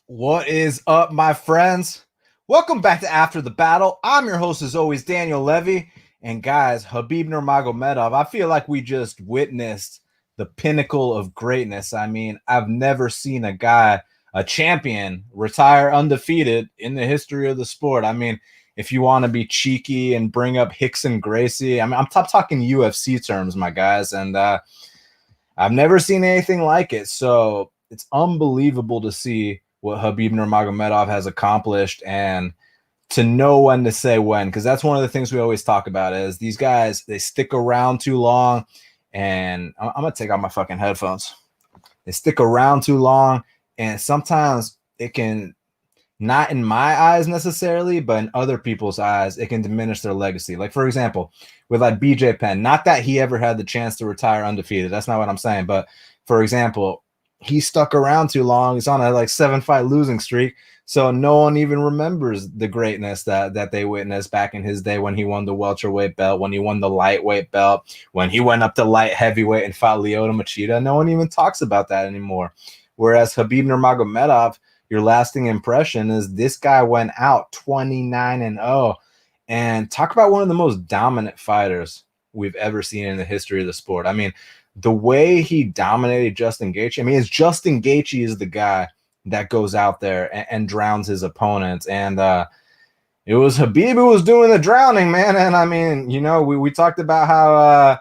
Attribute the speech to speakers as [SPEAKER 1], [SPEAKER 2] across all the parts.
[SPEAKER 1] What is up, my friends? Welcome back to After the Battle. I'm your host, as always, Daniel Levy. And guys, Khabib Nurmagomedov, I feel like we just witnessed the pinnacle of greatness. I mean, I've never seen a champion, retire undefeated in the history of the sport. I mean, if you want to be cheeky and bring up Rickson Gracie, I mean, I'm talking UFC terms, my guys. And I've never seen anything like it. So it's unbelievable to see what Khabib Nurmagomedov has accomplished and to know when to say when, because that's one of the things we always talk about is these guys, they stick around too long. And I'm going to take out my fucking headphones. They stick around too long. And sometimes it can, not in my eyes necessarily, but in other people's eyes, it can diminish their legacy. Like, for example, with like BJ Penn, not that he ever had the chance to retire undefeated. That's not what I'm saying. But for example, he stuck around too long. He's on a like 7-fight losing streak. So no one even remembers the greatness that they witnessed back in his day when he won the welterweight belt, when he won the lightweight belt, when he went up to light heavyweight and fought Lyoto Machida. No one even talks about that anymore. Whereas Khabib Nurmagomedov, your lasting impression is this guy went out 29-0. And talk about one of the most dominant fighters we've ever seen in the history of the sport. I mean, the way he dominated Justin Gaethje. I mean, it's Justin Gaethje is the guy that goes out there and drowns his opponents. And it was Khabib who was doing the drowning, man. And I mean, you know, we talked about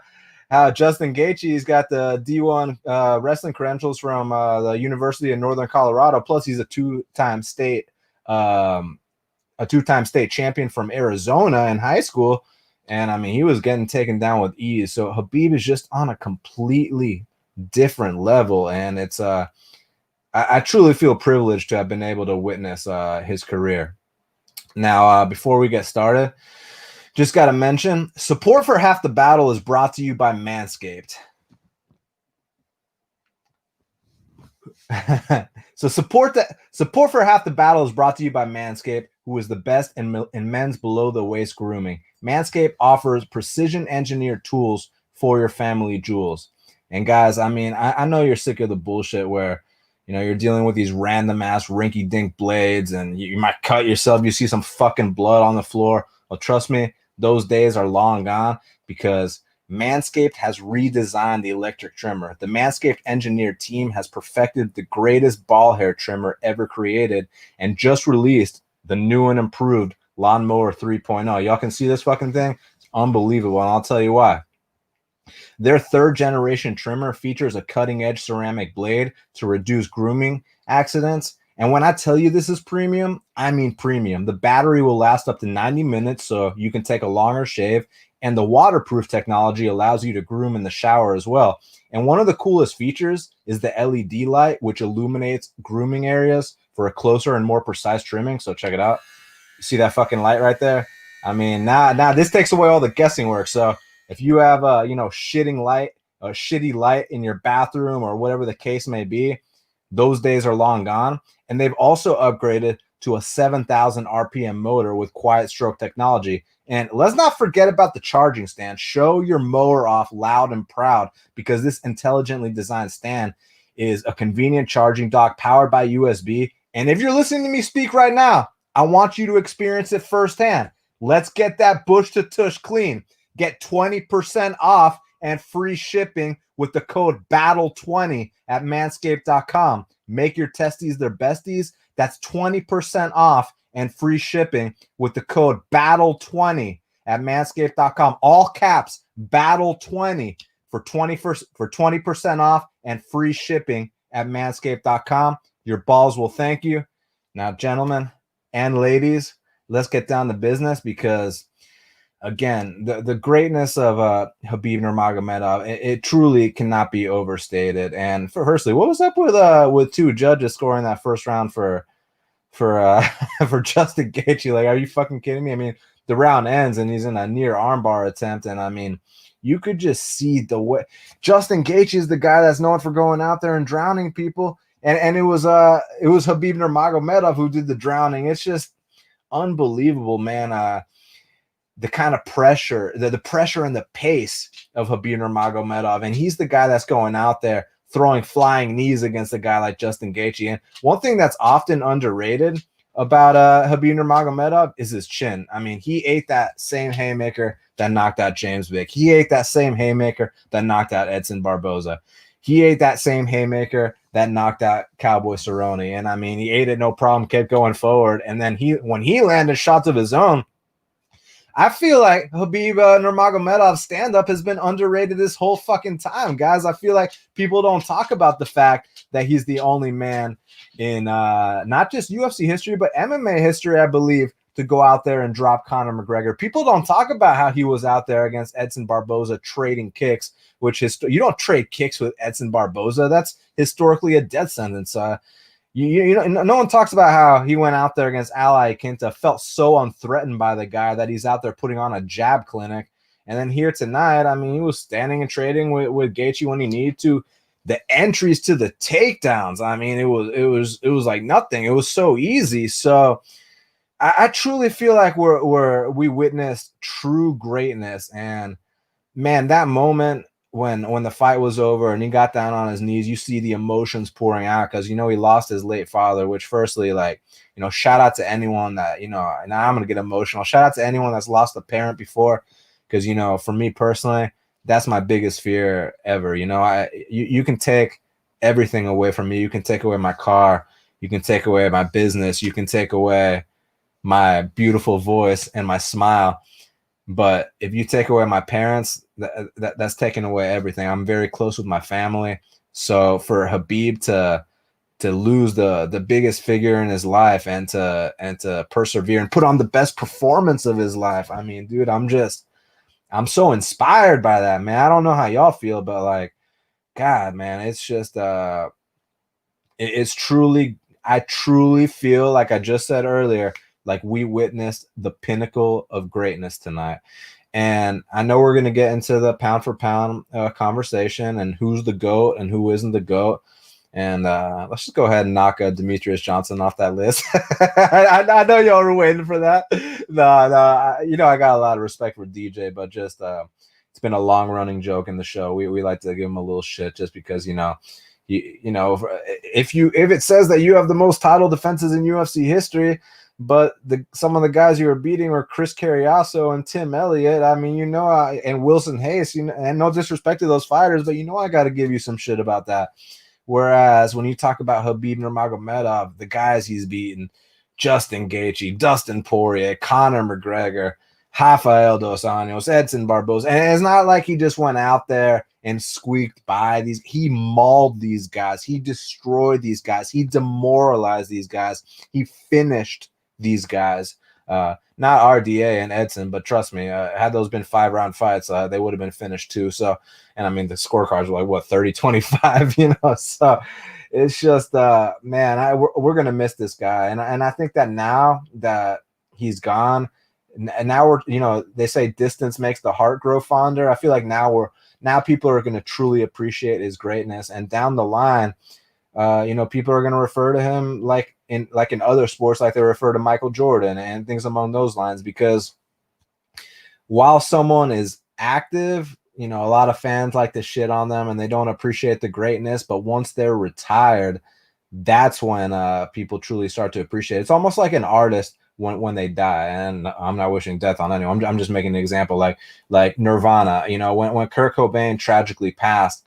[SPEAKER 1] how Justin Gaethje's got the D1 wrestling credentials from the University of Northern Colorado. Plus, he's a two-time state champion from Arizona in high school. And I mean, he was getting taken down with ease. So Khabib is just on a completely different level. And it's I truly feel privileged to have been able to witness his career. Now, before we get started, just got to mention, support for Half the Battle is brought to you by Manscaped. So support for Half the Battle is brought to you by Manscaped, who is the best in men's below-the-waist grooming. Manscaped offers precision-engineered tools for your family jewels. And guys, I mean, I know you're sick of the bullshit where, you know, you're dealing with these random-ass rinky-dink blades and you might cut yourself. You see some fucking blood on the floor. Well, trust me, those days are long gone because Manscaped has redesigned the electric trimmer. The Manscaped engineered team has perfected the greatest ball hair trimmer ever created and just released the new and improved Lawnmower 3.0. Y'all can see this fucking thing? It's unbelievable, and I'll tell you why. Their third-generation trimmer features a cutting-edge ceramic blade to reduce grooming accidents. And when I tell you this is premium, I mean premium. The battery will last up to 90 minutes, so you can take a longer shave. And the waterproof technology allows you to groom in the shower as well. And one of the coolest features is the LED light, which illuminates grooming areas for a closer and more precise trimming. So check it out. You see that fucking light right there? I mean, now this takes away all the guessing work. So if you have a shitty light in your bathroom or whatever the case may be, those days are long gone. And they've also upgraded to a 7,000 RPM motor with quiet stroke technology. And let's not forget about the charging stand. Show your mower off loud and proud because this intelligently designed stand is a convenient charging dock powered by USB. And if you're listening to me speak right now, I want you to experience it firsthand. Let's get that bush to tush clean. Get 20% off and free shipping with the code BATTLE20 at manscaped.com. Make your testes their besties. That's 20% off and free shipping with the code BATTLE20 at manscaped.com. All caps, BATTLE20 for 20% off and free shipping at manscaped.com. Your balls will thank you. Now, gentlemen and ladies, let's get down to business because, again, the greatness of Khabib Nurmagomedov, it truly cannot be overstated. And firstly, what was up with two judges scoring that first round for Justin Gaethje? Like, are you fucking kidding me? I mean, the round ends and he's in a near armbar attempt, and I mean, you could just see the way Justin Gaethje is the guy that's known for going out there and drowning people, and it was Khabib Nurmagomedov who did the drowning. It's just unbelievable, man. The kind of pressure, the pressure and the pace of Khabib Nurmagomedov, and he's the guy that's going out there throwing flying knees against a guy like Justin Gaethje. And one thing that's often underrated about Khabib Nurmagomedov is his chin. I mean, he ate that same haymaker that knocked out James Vick. He ate that same haymaker that knocked out Edson Barboza. He ate that same haymaker that knocked out Cowboy Cerrone. And I mean, he ate it no problem, kept going forward. And then when he landed shots of his own, I feel like Khabib Nurmagomedov's stand-up has been underrated this whole fucking time, guys. I feel like people don't talk about the fact that he's the only man in not just UFC history, but MMA history, I believe, to go out there and drop Conor McGregor. People don't talk about how he was out there against Edson Barboza trading kicks, which you don't trade kicks with Edson Barboza. That's historically a death sentence. You know, no one talks about how he went out there against Ali Quinta, felt so unthreatened by the guy that he's out there putting on a jab clinic. And then here tonight, I mean, he was standing and trading with Gaethje when he needed to. The entries to the takedowns, I mean, it was like nothing. It was so easy. So I truly feel like we witnessed true greatness. And man, that moment when the fight was over and he got down on his knees, you see the emotions pouring out because, you know, he lost his late father, which firstly, like, you know, shout out to anyone that, you know, and I'm going to get emotional. Shout out to anyone that's lost a parent before, because, you know, for me personally, that's my biggest fear ever. You know, you can take everything away from me. You can take away my car. You can take away my business. You can take away my beautiful voice and my smile. But if you take away my parents, that's taking away everything. I'm very close with my family. So for Khabib to lose the biggest figure in his life and to persevere and put on the best performance of his life, I mean, dude, I'm so inspired by that, man. I don't know how y'all feel, but like, God, man, it's just it's truly, I truly feel like I just said earlier, like we witnessed the pinnacle of greatness tonight. And I know we're going to get into the pound for pound conversation and who's the GOAT and who isn't the GOAT. And let's just go ahead and knock Demetrius Johnson off that list. I know y'all were waiting for that. No, you know, I got a lot of respect for DJ, but just it's been a long running joke in the show. We like to give him a little shit just because, you know, you know, if it says that you have the most title defenses in UFC history, but some of the guys you were beating were Chris Carriasso and Tim Elliott. I mean, you know, and Wilson Hayes. You know, and no disrespect to those fighters, but you know, I got to give you some shit about that. Whereas when you talk about Khabib Nurmagomedov, the guys he's beaten, Justin Gaethje, Dustin Poirier, Conor McGregor, Rafael dos Anjos, Edson Barboza, and it's not like he just went out there and squeaked by these. He mauled these guys. He destroyed these guys. He demoralized these guys. He finished these guys, not RDA and Edson, but trust me, had those been 5-round fights, they would have been finished too. So, and I mean, the scorecards were like, what, 30-25, you know? So it's just, man, we're going to miss this guy. And I think that now that he's gone, and now we're, you know, they say distance makes the heart grow fonder. I feel like now people are going to truly appreciate his greatness. And down the line, you know, people are going to refer to him like in other sports, like they refer to Michael Jordan and things along those lines, because while someone is active, you know, a lot of fans like to shit on them and they don't appreciate the greatness. But once they're retired, that's when people truly start to appreciate it. It's almost like an artist when they die. And I'm not wishing death on anyone. I'm just making an example, like Nirvana. You know, when Kurt Cobain tragically passed,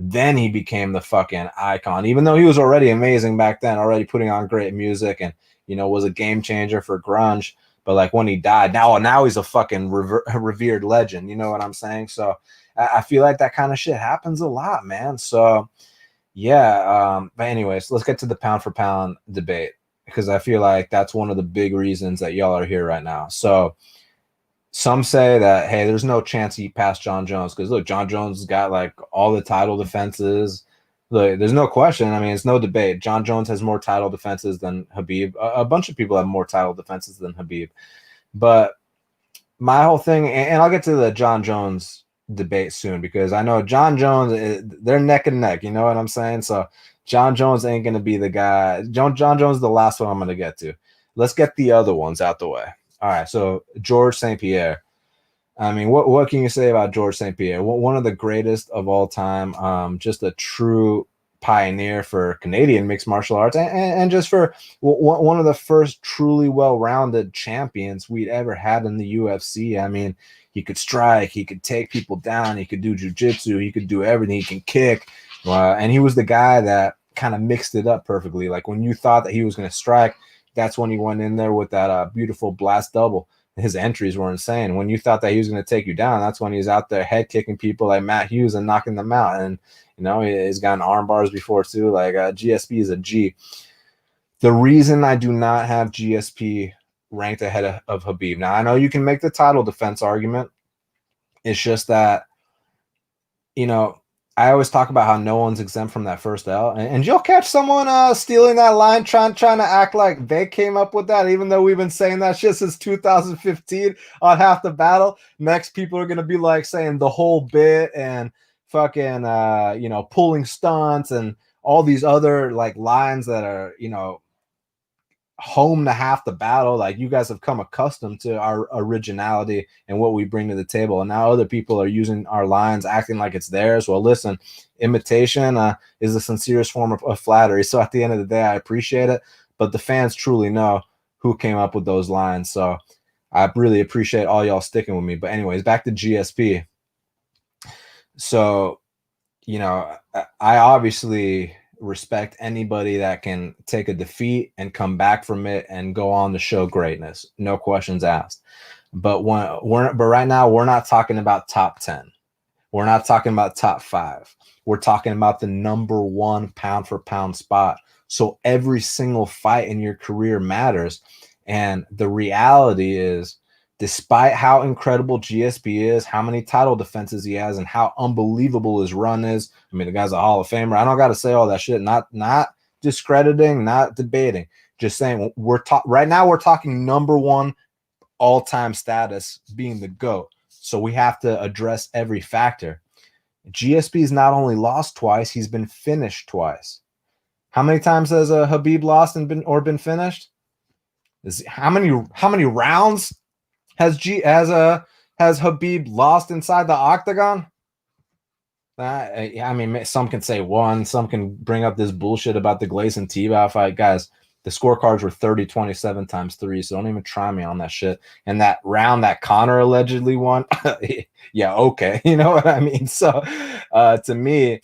[SPEAKER 1] then he became the fucking icon, even though he was already amazing back then, already putting on great music and, you know, was a game changer for grunge. But like when he died, now he's a fucking revered legend. You know what I'm saying? So I feel like that kind of shit happens a lot, man. So yeah. But anyways, let's get to the pound for pound debate, because I feel like that's one of the big reasons that y'all are here right now. So some say that, hey, there's no chance he passed John Jones because, look, John Jones has got like all the title defenses. Look, there's no question. I mean, it's no debate. John Jones has more title defenses than Khabib. A bunch of people have more title defenses than Khabib. But my whole thing, and I'll get to the John Jones debate soon, because I know John Jones, they're neck and neck. You know what I'm saying? So John Jones ain't going to be the guy. John Jones is the last one I'm going to get to. Let's get the other ones out the way. All right, so George St Pierre. I mean, what can you say about George St Pierre? One of the greatest of all time. Just a true pioneer for Canadian mixed martial arts, and just for one of the first truly well-rounded champions we'd ever had in the UFC. I mean, he could strike, he could take people down, he could do jiu-jitsu, he could do everything, he can kick, and he was the guy that kind of mixed it up perfectly. Like when you thought that he was going to strike, that's when he went in there with that beautiful blast double. His entries were insane. When you thought that he was going to take you down, that's when he's out there head kicking people like Matt Hughes and knocking them out. And he's gotten arm bars before too. Like GSP is a G. The reason I do not have GSP ranked ahead of Khabib. Now, I know you can make the title defense argument. It's just that, I always talk about how no one's exempt from that first L. And you'll catch someone stealing that line, trying to act like they came up with that, even though we've been saying that shit since 2015 on Half the Battle. Next, people are going to be like saying the whole bit and fucking, pulling stunts and all these other like lines that are, home to Half the Battle. Like, you guys have come accustomed to our originality and what we bring to the table, and now other people are using our lines, acting like it's theirs. Well, listen, imitation is the sincerest form of flattery. So at the end of the day, I appreciate it, but the fans truly know who came up with those lines. So I really appreciate all y'all sticking with me. But anyways, back to GSP. So, I obviously respect anybody that can take a defeat and come back from it and go on to show greatness. No questions asked. But right now, we're not talking about top 10. We're not talking about top 5. We're talking about the number 1 pound for pound spot. So every single fight in your career matters. And the reality is, despite how incredible GSP is, how many title defenses he has, and how unbelievable his run is, I mean, the guy's a Hall of Famer. I don't got to say all that shit. Not discrediting, not debating. Just saying, right now we're talking number 1 all-time status, being the GOAT. So we have to address every factor. GSP's not only lost twice, he's been finished twice. How many times has Khabib lost and been finished? How many rounds has Khabib lost inside the octagon? I mean, some can say 1. Some can bring up this bullshit about the Gleison Tebow fight. Guys, the scorecards were 30-27 times 3, so don't even try me on that shit. And that round that Conor allegedly won, yeah, okay, you know what I mean? So to me,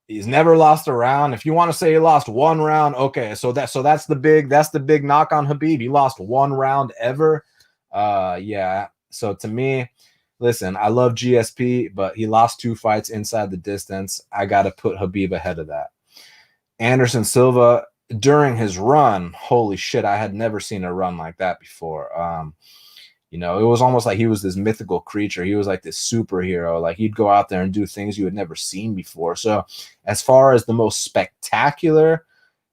[SPEAKER 1] he's never lost a round. If you want to say he lost 1 round, okay, so that's the big knock on Khabib. He lost 1 round ever. Yeah. So to me, listen, I love GSP, but he lost 2 fights inside the distance. I got to put Khabib ahead of that. Anderson Silva, during his run, holy shit, I had never seen a run like that before. It was almost like he was this mythical creature. He was like this superhero. Like, he'd go out there and do things you had never seen before. So as far as the most spectacular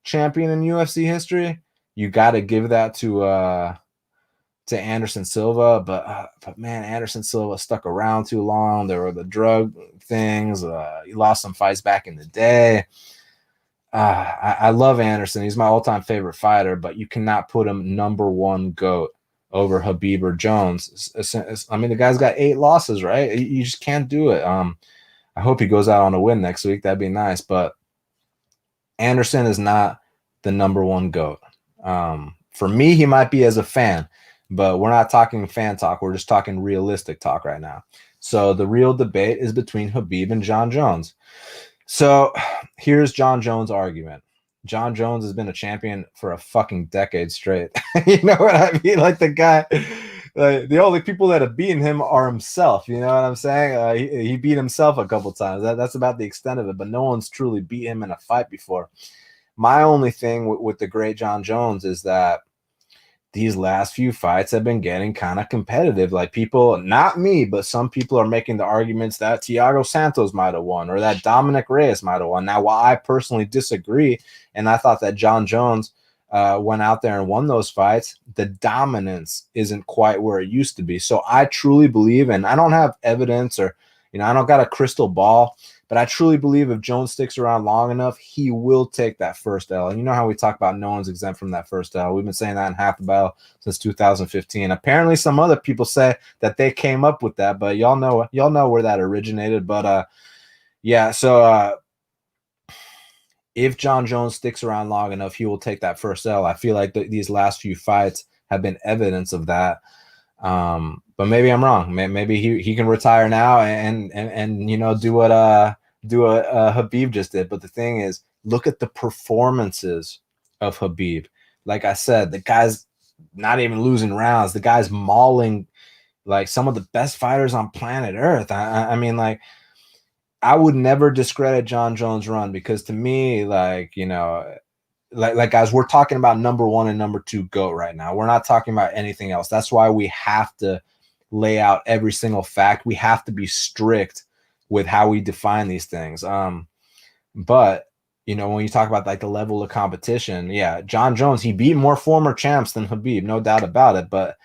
[SPEAKER 1] champion in UFC history, you got to give that to Anderson Silva. But man, Anderson Silva stuck around too long. There were the drug things. He lost some fights back in the day. I love Anderson. He's my all-time favorite fighter, but you cannot put him number 1 GOAT over Khabib or Jones. I mean, the guy's got 8 losses, right? You just can't do it. I hope he goes out on a win next week. That'd be nice. But Anderson is not the number 1 GOAT. For me, he might be as a fan, but we're not talking fan talk. We're just talking realistic talk right now. So the real debate is between Khabib and Jon Jones. So here's Jon Jones' argument. Jon Jones has been a champion for a fucking decade straight. You know what I mean? Like, the guy, the only people that have beaten him are himself. You know what I'm saying? He beat himself a couple times. That's about the extent of it, but no one's truly beat him in a fight before. My only thing with the great Jon Jones is that these last few fights have been getting kind of competitive. Like, people, not me, but some people are making the arguments that Thiago Santos might have won or that Dominic Reyes might have won. Now, while I personally disagree, and I thought that Jon Jones went out there and won those fights, the dominance isn't quite where it used to be. So I truly believe, and I don't have evidence or, I don't got a crystal ball, but I truly believe if Jones sticks around long enough, he will take that first L. And you know how we talk about no one's exempt from that first L. We've been saying that in Half the Battle since 2015. Apparently, some other people say that they came up with that, but y'all know where that originated. But yeah, so if John Jones sticks around long enough, he will take that first L. I feel like these last few fights have been evidence of that. But maybe I'm wrong. Maybe he can retire now and you know, do what Khabib just did. But the thing is, look at the performances of Khabib. Like I said, the guy's not even losing rounds. The guy's mauling like some of the best fighters on planet Earth. I mean, like, I would never discredit John Jones' run, because to me, like, you know, like guys, we're talking about number 1 and number 2 GOAT right now. We're not talking about anything else. That's why we have to lay out every single fact. We have to be strict with how we define these things. But you know, when you talk about like the level of competition, yeah, John Jones, he beat more former champs than Khabib, no doubt about it. But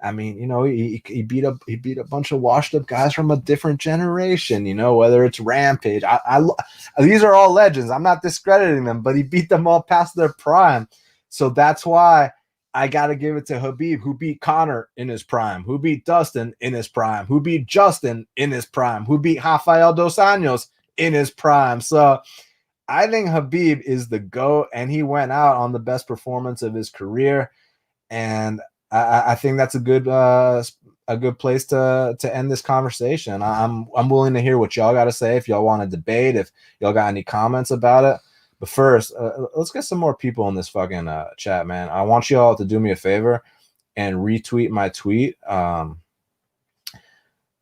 [SPEAKER 1] I mean, you know, he beat a bunch of washed up guys from a different generation, you know, whether it's Rampage. These are all legends. I'm not discrediting them, but he beat them all past their prime. So that's why I got to give it to Khabib, who beat Conor in his prime, who beat Dustin in his prime, who beat Justin in his prime, who beat Rafael Dos Anjos in his prime. So I think Khabib is the GOAT, and he went out on the best performance of his career. And I think that's a good place to end this conversation. I'm willing to hear what y'all got to say. If y'all want to debate, if y'all got any comments about it. But first, let's get some more people in this fucking chat, man. I want y'all to do me a favor and retweet my tweet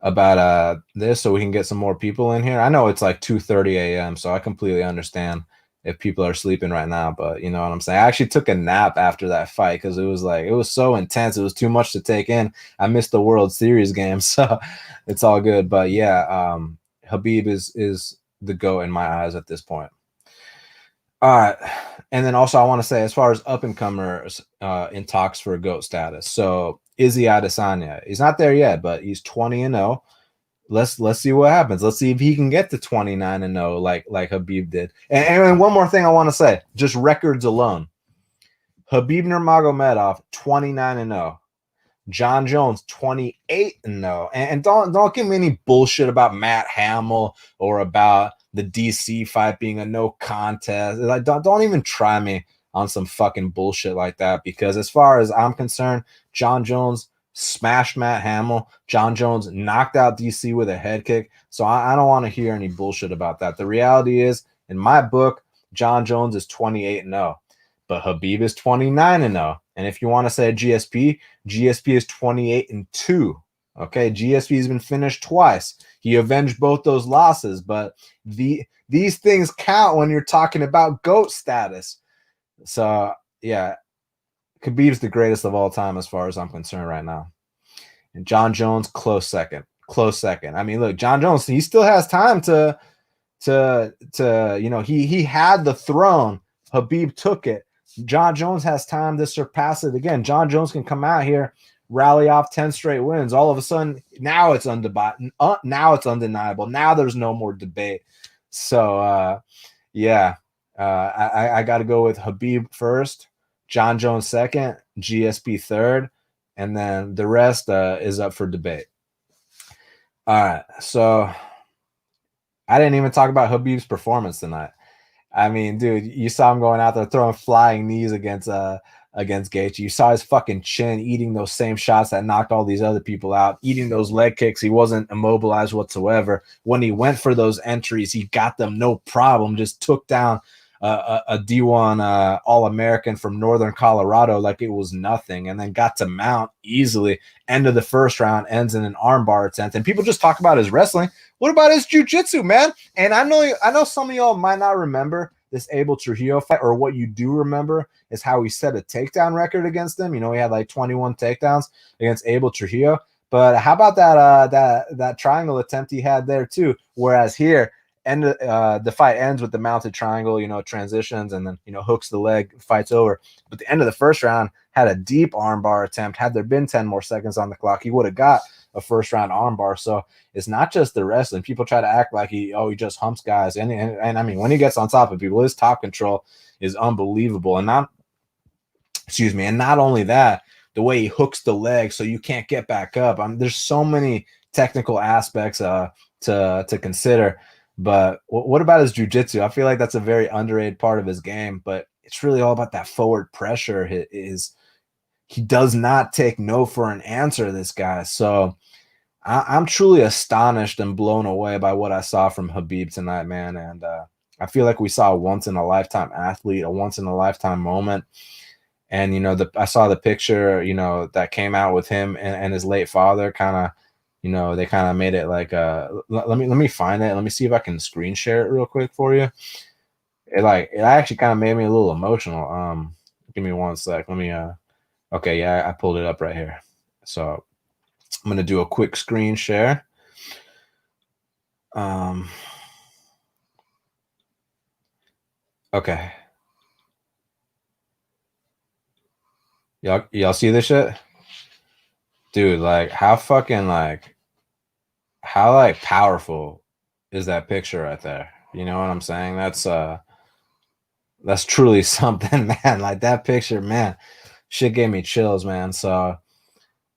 [SPEAKER 1] about this, so we can get some more people in here. I know it's like 2:30 a.m., so I completely understand if people are sleeping right now, but you know what I'm saying? I actually took a nap after that fight because it was so intense. It was too much to take in. I missed the World Series game, so it's all good. But yeah, Khabib is the GOAT in my eyes at this point. All right. And then also I want to say, as far as up-and-comers in talks for GOAT status, so Izzy Adesanya, he's not there yet, but he's 20-0. Let's see what happens. Let's see if he can get to 29-0 like Khabib did. And one more thing I want to say, just records alone. Khabib Nurmagomedov 29-0. John Jones 28-0. And don't give me any bullshit about Matt Hamill or about the DC fight being a no contest. Like, don't even try me on some fucking bullshit like that, because as far as I'm concerned, John Jones smashed Matt Hamill. John Jones knocked out DC with a head kick. So I don't want to hear any bullshit about that. The reality is, in my book, John Jones is 28-0, but Khabib is 29-0. And if you want to say GSP is 28-2. Okay, GSP has been finished twice. He avenged both those losses, but these things count when you're talking about GOAT status. So yeah, Khabib's the greatest of all time as far as I'm concerned right now. And John Jones, close second. I mean, look, John Jones, he still has time to you know, he had the throne. Khabib took it. John Jones has time to surpass it again. John Jones can come out here, rally off 10 straight wins. All of a sudden, now it's undeniable. Now there's no more debate. So yeah, I got to go with Khabib first, John Jones second, GSP third, and then the rest is up for debate. All right, so I didn't even talk about Khabib's performance tonight. I mean, dude, you saw him going out there throwing flying knees against Gaethje. You saw his fucking chin eating those same shots that knocked all these other people out, eating those leg kicks. He wasn't immobilized whatsoever. When he went for those entries, he got them no problem, just took down a D1 All-American from Northern Colorado like it was nothing, and then got to mount easily. End of the first round, ends in an armbar attempt. And people just talk about his wrestling. What about his jiu-jitsu, man? And I know some of y'all might not remember this Abel Trujillo fight, or what you do remember is how he set a takedown record against him. You know, he had like 21 takedowns against Abel Trujillo. But how about that triangle attempt he had there too? Whereas here, the fight ends with the mounted triangle, you know, transitions and then, you know, hooks the leg, fight's over. But the end of the first round had a deep armbar attempt. Had there been 10 more seconds on the clock, he would have got a first round armbar. So it's not just the wrestling. People try to act like he just humps guys. And I mean, when he gets on top of people, his top control is unbelievable. And not only that, the way he hooks the leg so you can't get back up. There's so many technical aspects to consider. But what about his jiu-jitsu? I feel like that's a very underrated part of his game, but it's really all about that forward pressure. He does not take no for an answer, this guy. So I'm truly astonished and blown away by what I saw from Khabib tonight, man. And I feel like we saw a once-in-a-lifetime athlete, a once-in-a-lifetime moment. And, I saw the picture, that came out with him and his late father kind of, they kind of made it like, let me find it. Let me see if I can screen share it real quick for you. It actually kind of made me a little emotional. Give me one sec. Okay. Yeah, I pulled it up right here. So I'm going to do a quick screen share. Okay. Y'all see this shit? Dude, like how powerful is that picture right there? You know what I'm saying? That's truly something, man. Like that picture, man, shit gave me chills, man. So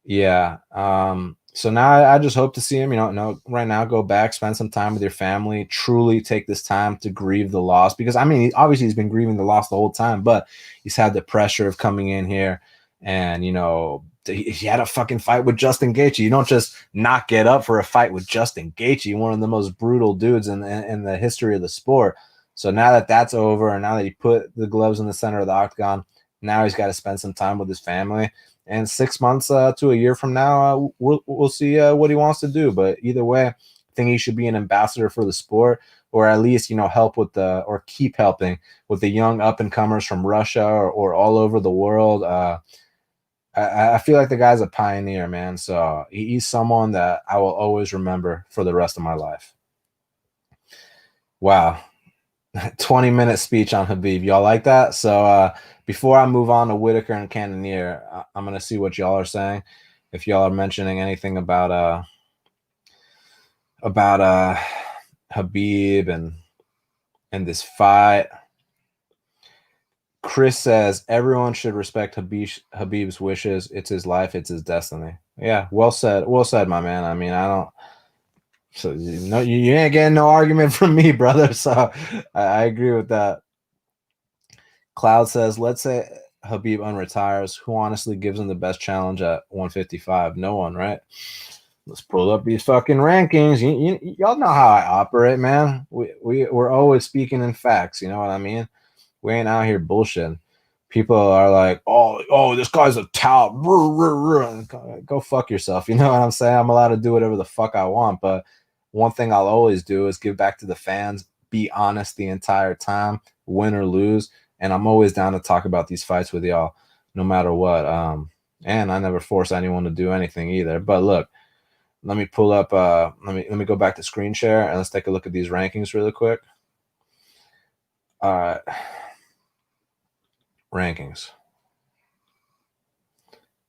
[SPEAKER 1] yeah. So now I just hope to see him, right now, go back, spend some time with your family, truly take this time to grieve the loss. Because I mean, obviously he's been grieving the loss the whole time, but he's had the pressure of coming in here and he had a fucking fight with Justin Gaethje. You don't just not get up for a fight with Justin Gaethje, one of the most brutal dudes in the history of the sport. So now that that's over, and now that he put the gloves in the center of the octagon, now he's got to spend some time with his family. And 6 months to a year from now, we'll see what he wants to do. But either way, I think he should be an ambassador for the sport, or at least help with or keep helping with the young up and comers from Russia or all over the world. I feel like the guy's a pioneer, man. So he's someone that I will always remember for the rest of my life. Wow. 20-minute speech on Khabib. Y'all like that? So before I move on to Whitaker and Cannonier, I'm going to see what y'all are saying. If y'all are mentioning anything about Khabib and this fight. Chris says everyone should respect Khabib's wishes. It's his life. It's his destiny. Yeah, well said. Well said, my man. I mean, I don't. So you ain't getting no argument from me, brother. So I agree with that. Cloud says, let's say Khabib unretires. Who honestly gives him the best challenge at 155? No one, right? Let's pull up these fucking rankings. Y'all know how I operate, man. We're always speaking in facts. You know what I mean? We ain't out here bullshitting. People are like, oh, this guy's a tout. Go fuck yourself. You know what I'm saying? I'm allowed to do whatever the fuck I want. But one thing I'll always do is give back to the fans, be honest the entire time, win or lose. And I'm always down to talk about these fights with y'all, no matter what. And I never force anyone to do anything either. But look, let me pull up. Let me go back to screen share and let's take a look at these rankings really quick. All right. Rankings.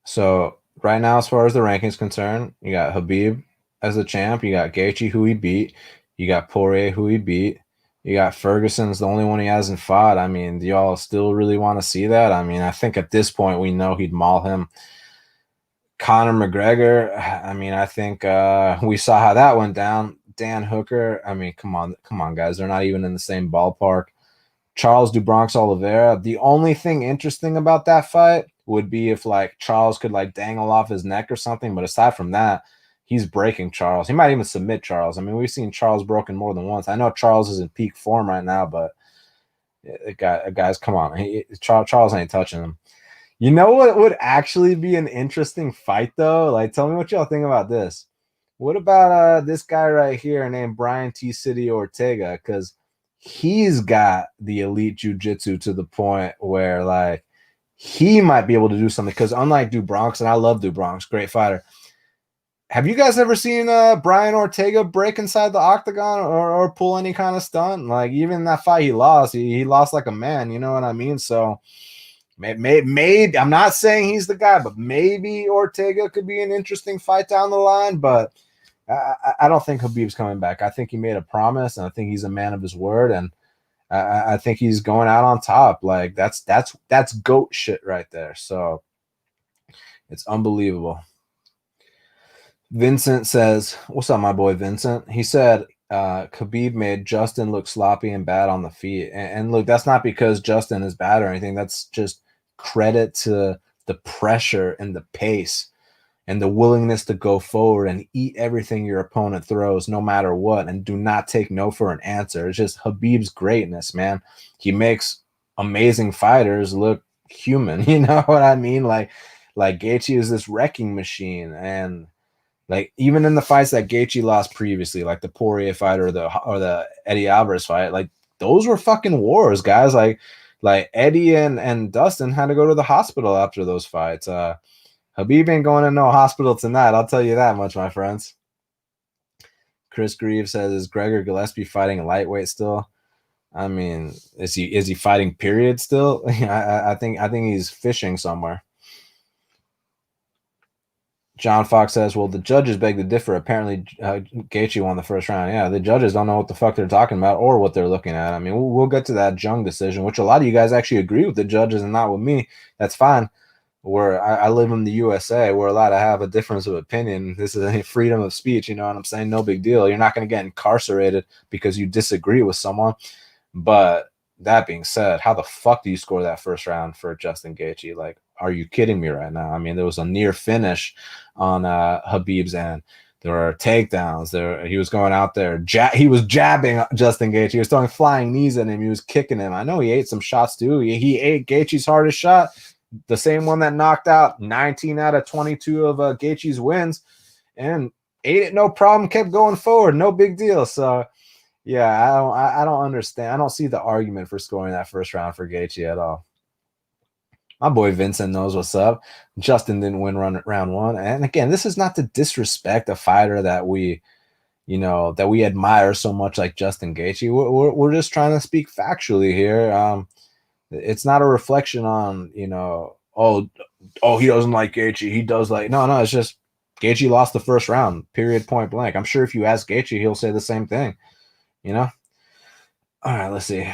[SPEAKER 1] So right now, as far as the rankings concerned, you got Khabib as the champ. You got Gaethje, who he beat. You got Poirier, who he beat. You got Ferguson's the only one he hasn't fought. I mean, do y'all still really want to see that? I mean, I think at this point we know he'd maul him. Conor McGregor, I mean, I think we saw how that went down. Dan Hooker, I mean, come on, guys. They're not even in the same ballpark. Charles do Bronx Oliveira. The only thing interesting about that fight would be if like Charles could like dangle off his neck or something. But aside from that, he's breaking Charles. He might even submit Charles. I mean, we've seen Charles broken more than once. I know Charles is in peak form right now, but guys, come on. Charles ain't touching him. You know what would actually be an interesting fight, though? Like, tell me what y'all think about this. What about this guy right here named Brian T. City Ortega? Because he's got the elite jiu-jitsu to the point where, like, he might be able to do something. Because unlike Du Bronx, and I love Du Bronx, great fighter. Have you guys ever seen Brian Ortega break inside the octagon or pull any kind of stunt? Like, even in that fight he lost, he lost like a man. You know what I mean? So maybe I'm not saying he's the guy, but maybe Ortega could be an interesting fight down the line. But I don't think Khabib's coming back. I think he made a promise, and I think he's a man of his word, and I think he's going out on top. Like that's GOAT shit right there. So it's unbelievable. Vincent says, what's up, my boy Vincent? He said, Khabib made Justin look sloppy and bad on the feet. And look, that's not because Justin is bad or anything. That's just credit to the pressure and the pace and the willingness to go forward and eat everything your opponent throws, no matter what, and do not take no for an answer. It's just Khabib's greatness, man. He makes amazing fighters look human. You know what I mean? Like Gaethje is this wrecking machine, and like even in the fights that Gaethje lost previously, like the Poirier fight or the Eddie Alvarez fight, like those were fucking wars, guys. Like Eddie and Dustin had to go to the hospital after those fights. Khabib ain't going to no hospital tonight. I'll tell you that much, my friends. Chris Greaves says, "Is Gregor Gillespie fighting lightweight still?" I mean, is he fighting period still? I think he's fishing somewhere. John Fox says, "Well, the judges beg to differ. Apparently, Gaethje won the first round." Yeah, the judges don't know what the fuck they're talking about or what they're looking at. I mean, we'll get to that Jung decision, which a lot of you guys actually agree with the judges and not with me. That's fine. Where I live in the USA, we're allowed to have a difference of opinion. This is a freedom of speech. You know what I'm saying? No big deal. You're not going to get incarcerated because you disagree with someone. But that being said, how the fuck do you score that first round for Justin Gaethje? Like, are you kidding me right now? I mean, there was a near finish on Khabib's end. There were takedowns. He was going out there. He was jabbing Justin Gaethje. He was throwing flying knees at him. He was kicking him. I know he ate some shots too. He ate Gaethje's hardest shot, the same one that knocked out 19 out of 22 of Gaethje's wins, and ate it no problem. Kept going forward, no big deal. So yeah, I don't understand. I don't see the argument for scoring that first round for Gaethje at all. My boy Vincent knows what's up. Justin didn't win round one. And again, this is not to disrespect a fighter that we admire so much like Justin Gaethje. We're just trying to speak factually here. It's not a reflection on, oh, he doesn't like Gaethje. He does like, no, it's just Gaethje lost the first round, period, point blank. I'm sure if you ask Gaethje, he'll say the same thing, All right, let's see.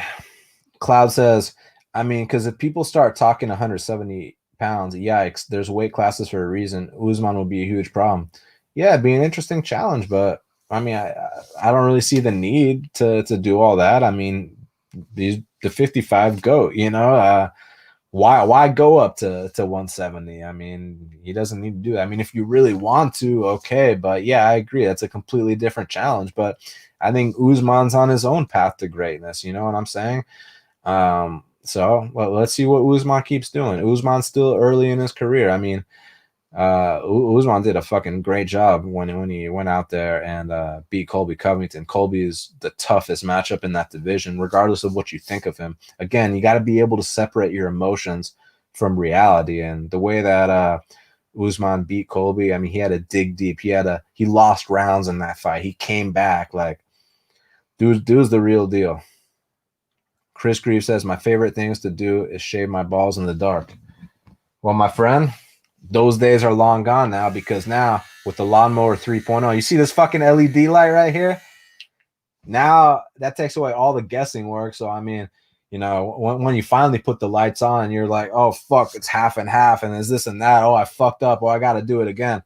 [SPEAKER 1] Cloud says, I mean, because if people start talking 170 pounds, yikes, there's weight classes for a reason. Usman will be a huge problem. Yeah, it'd be an interesting challenge, but I mean, I don't really see the need to do all that. I mean, the 55 GOAT, why go up to 170? I mean, he doesn't need to do that. I mean, if you really want to, okay, but yeah, I agree. That's a completely different challenge, but I think Usman's on his own path to greatness. You know what I'm saying? So let's see what Usman keeps doing. Usman's still early in his career. I mean, Usman did a fucking great job when he went out there and beat Colby Covington. Colby is the toughest matchup in that division, regardless of what you think of him. Again, you got to be able to separate your emotions from reality. And the way that Usman beat Colby, I mean, he had to dig deep. He lost rounds in that fight. He came back. Like, dude's the real deal. Chris Greaves says, my favorite things to do is shave my balls in the dark. Well, my friend, those days are long gone now, because now with the lawnmower 3.0, you see this fucking LED light right here? Now that takes away all the guessing work. So, I mean, when you finally put the lights on, you're like, oh, fuck, it's half and half, and there's this and that. Oh, I fucked up. Oh, I got to do it again.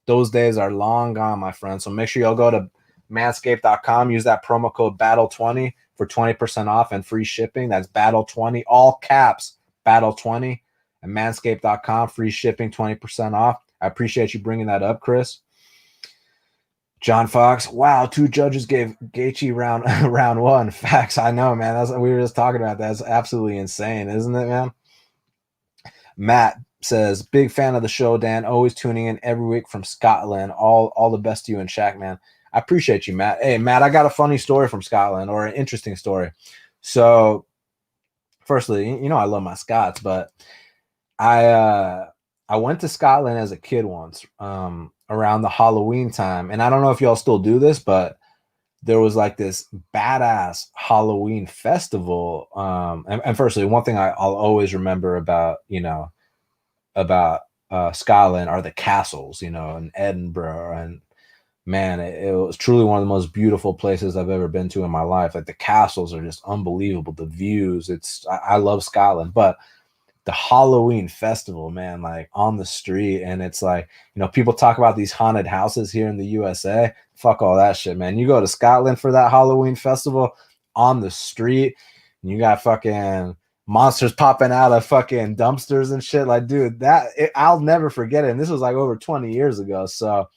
[SPEAKER 1] Those days are long gone, my friend. So make sure y'all go to manscape.com, use that promo code BATTLE20 for 20% off and free shipping. That's BATTLE20, all caps, BATTLE20. And manscape.com, free shipping, 20% off. I appreciate you bringing that up, Chris. John Fox, wow, 2 judges gave Gaethje round one. Facts, I know, man. We were just talking about that. That's absolutely insane, isn't it, man? Matt says, big fan of the show, Dan. Always tuning in every week from Scotland. All the best to you and Shaq, man. I appreciate you, Matt. Hey, Matt, I got a funny story from Scotland, or an interesting story. So, firstly, I love my Scots, but I went to Scotland as a kid once, around the Halloween time, and I don't know if y'all still do this, but there was like this badass Halloween festival. And firstly, one thing I'll always remember about Scotland are the castles, in Edinburgh, and man, it was truly one of the most beautiful places I've ever been to in my life. Like, the castles are just unbelievable. The views, I love Scotland, but the Halloween festival, man, like on the street. And it's like, people talk about these haunted houses here in the USA. Fuck all that shit, man. You go to Scotland for that Halloween festival on the street, and you got fucking monsters popping out of fucking dumpsters and shit. Like, dude, I'll never forget it. And this was like over 20 years ago. So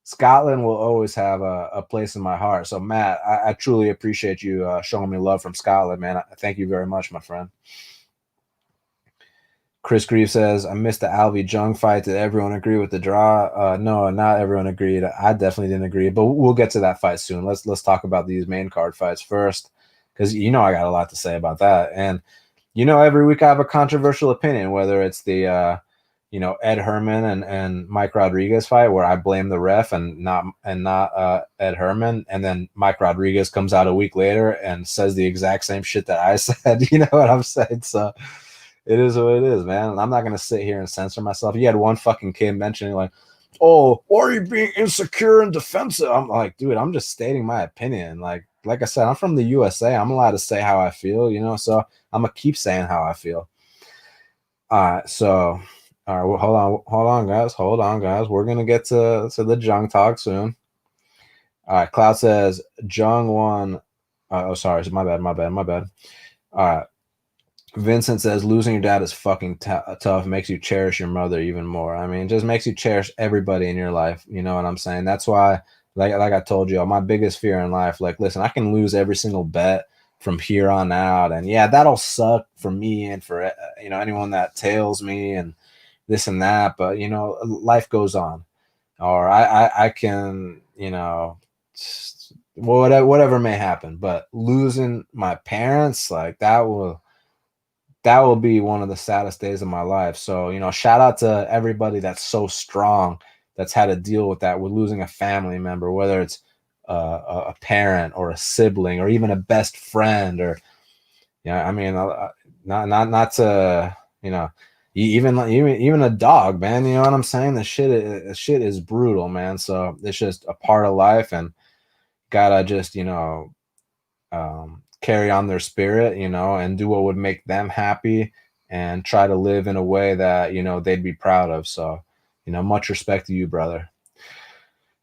[SPEAKER 1] Scotland will always have a place in my heart. So Matt, I truly appreciate you showing me love from Scotland, man. Thank you very much, my friend. Chris Grieve says, I missed the Alvey Jung fight. Did everyone agree with the draw? No, not everyone agreed. I definitely didn't agree, but we'll get to that fight soon. Let's talk about these main card fights first, because I got a lot to say about that. And every week I have a controversial opinion, whether it's the Ed Herman and Mike Rodriguez fight, where I blame the ref and not Ed Herman, and then Mike Rodriguez comes out a week later and says the exact same shit that I said. You know what I'm saying? So it is what it is, man. I'm not gonna sit here and censor myself. You had one fucking kid mentioning like, "Oh, why are you being insecure and defensive?" I'm like, dude, I'm just stating my opinion. Like I said, I'm from the USA. I'm allowed to say how I feel, so I'm gonna keep saying how I feel. All right, so all right, well, hold on, guys. We're gonna get to the Jung talk soon. All right, Cloud says Jung won. Oh, sorry, my bad. All right. Vincent says losing your dad is fucking tough. Makes you cherish your mother even more. I mean, just makes you cherish everybody in your life. You know what I'm saying? That's why, like I told you, my biggest fear in life, like, listen, I can lose every single bet from here on out, and yeah, that'll suck for me and for anyone that tails me and this and that. But life goes on, or I can whatever may happen. But losing my parents, like that will be one of the saddest days of my life. So, shout out to everybody that's so strong, that's had to deal with that, with losing a family member, whether it's a parent or a sibling or even a best friend, or, I mean, not to, even a dog, man. You know what I'm saying? The shit is brutal, man. So it's just a part of life, and gotta just, carry on their spirit, and do what would make them happy, and try to live in a way that, they'd be proud of. So, much respect to you, brother.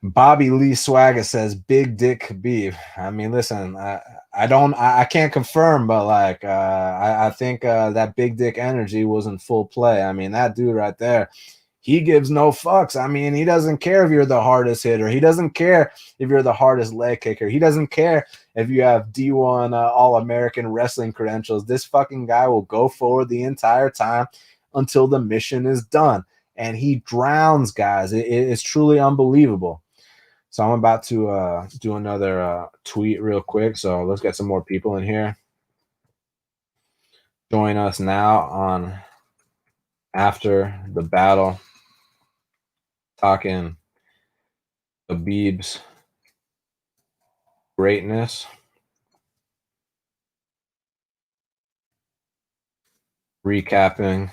[SPEAKER 1] Bobby Lee Swagger says, big dick Khabib. I mean, listen, I can't confirm, but like, I think that big dick energy was in full play. I mean, that dude right there, he gives no fucks. I mean, he doesn't care if you're the hardest hitter. He doesn't care if you're the hardest leg kicker. He doesn't care if you have D1 All-American wrestling credentials. This fucking guy will go forward the entire time until the mission is done. And he drowns guys. It's truly unbelievable. So I'm about to do another tweet real quick. So let's get some more people in here. Join us now on After the Battle, talking Khabib's greatness, recapping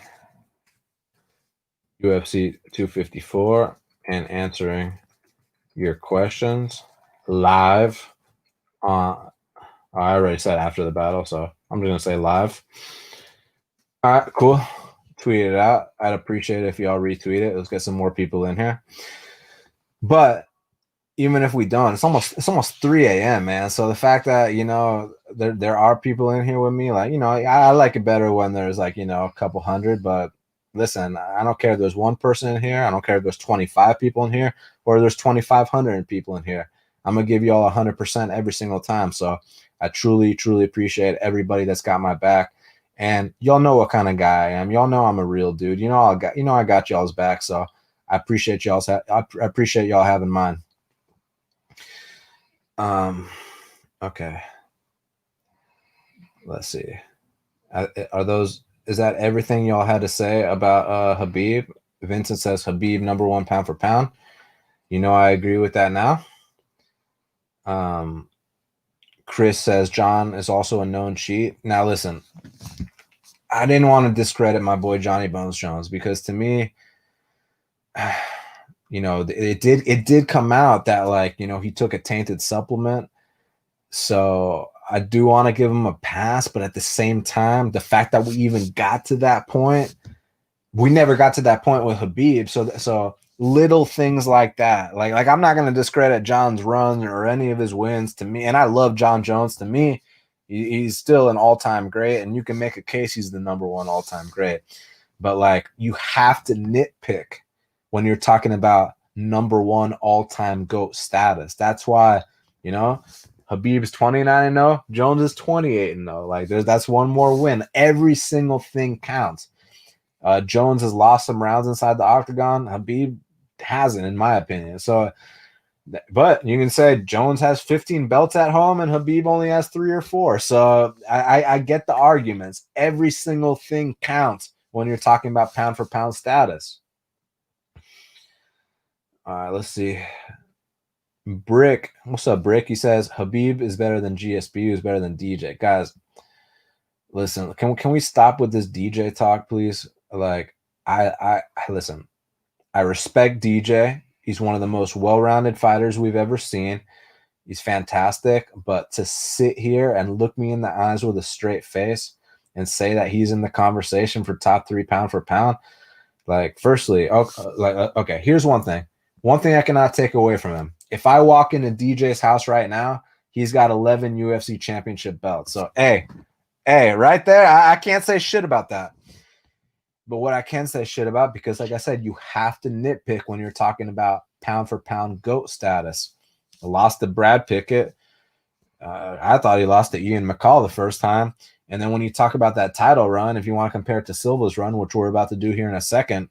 [SPEAKER 1] UFC 254, and answering your questions live on. I already said after the battle, so I'm just gonna say live. All right, cool. Tweet it out. I'd appreciate it if y'all retweet it. Let's get some more people in here. But even if we don't, it's almost 3 a.m., man. So the fact that there are people in here with me, like, I like it better when there's like a couple hundred. But listen, I don't care if there's one person in here. I don't care if there's 25 people in here, or there's 2,500 people in here. I'm gonna give you all 100% every single time. So I truly appreciate everybody that's got my back. And y'all know what kind of guy I am. Y'all know I'm a real dude. I got y'all's back. So I appreciate I appreciate y'all having mine. Okay. Let's see. Is that everything y'all had to say about Khabib? Vincent says Khabib #1 pound for pound. I agree with that now. Chris says John is also a known cheat. Now listen, I didn't want to discredit my boy Johnny Bones Jones, because to me, it did come out that, like, he took a tainted supplement. So I do want to give him a pass, but at the same time, the fact that we even got to that point, we never got to that point with Khabib. So little things like that. Like I'm not going to discredit John's run or any of his wins to me. And I love John Jones. To me, he's still an all-time great, and you can make a case he's the number one all-time great. But like, you have to nitpick when you're talking about number one all-time GOAT status. That's why, you know, Khabib's 29-0, Jones is 28-0. Like, that's one more win. Every single thing counts. Jones has lost some rounds inside the octagon. Khabib hasn't, in my opinion. So, but you can say Jones has 15 belts at home and Khabib only has 3 or 4. So I get the arguments. Every single thing counts when you're talking about pound for pound status. All right, let's see. Brick, what's up, Brick? He says Khabib is better than GSP, who's better than DJ. Guys, listen, can we stop with this DJ talk, please? Like, I listen. I respect DJ. He's one of the most well-rounded fighters we've ever seen. He's fantastic, but to sit here and look me in the eyes with a straight face and say that he's in the conversation for top 3 pound for pound, like, firstly, okay, here's one thing. One thing I cannot take away from him. If I walk into DJ's house right now, he's got 11 UFC championship belts. So, hey, right there, I can't say shit about that. But what I can say shit about, because like I said, you have to nitpick when you're talking about pound for pound GOAT status. I lost to Brad Pickett. I thought he lost to Ian McCall the first time. And then when you talk about that title run, if you want to compare it to Silva's run, which we're about to do here in a second,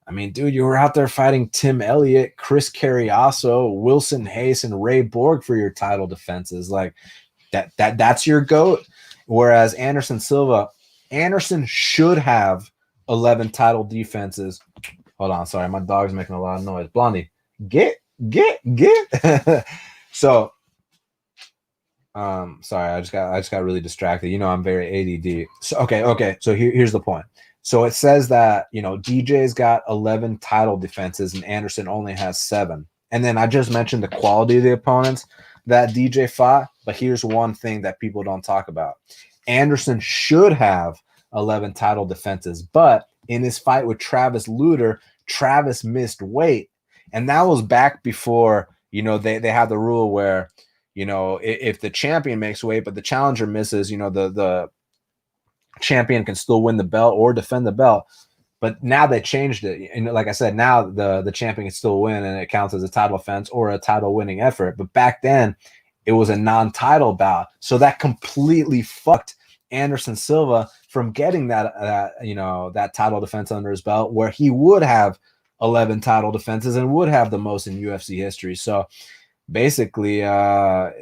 [SPEAKER 1] I mean, dude, you were out there fighting Tim Elliott, Chris Carriasso, Wilson Hayes, and Ray Borg for your title defenses. Like, that's your GOAT. Whereas Anderson Silva, Anderson should have 11 title defenses. Hold on, sorry, my dog's making a lot of noise. Blondie, get. So, sorry, I just got really distracted. You know, I'm very ADD. So, okay. So here's the point. So it says that, you know, DJ's got 11 title defenses and Anderson only has 7. And then I just mentioned the quality of the opponents that DJ fought. But here's one thing that people don't talk about. Anderson should have 11 title defenses, but in his fight with Travis Lutter, Travis missed weight. And that was back before, you know, they had the rule where, you know, if the champion makes weight, but the challenger misses, you know, the champion can still win the belt or defend the belt. But now they changed it. And like I said, now the champion can still win and it counts as a title defense or a title winning effort. But back then it was a non-title bout. So that completely fucked Anderson Silva from getting that, you know, that title defense under his belt, where he would have 11 title defenses and would have the most in UFC history. So basically,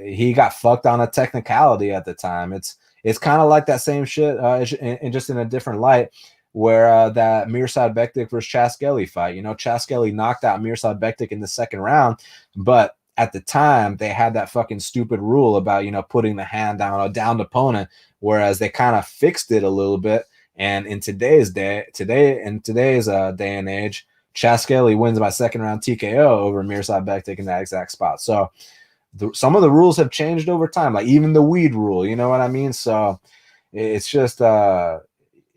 [SPEAKER 1] he got fucked on a technicality at the time. It's kind of like that same shit, and just in a different light, where that Mirsad Bektic versus Chaskelly fight. You know, Chaskelly knocked out Mirsad Bektic in the second round, but at the time they had that fucking stupid rule about, you know, putting the hand down a downed opponent, whereas they kind of fixed it a little bit. And in today's day and age, Chaskelly wins by second round TKO over Mirsad Bektic in that exact spot. So some of the rules have changed over time, like even the weed rule, you know what I mean? So it's just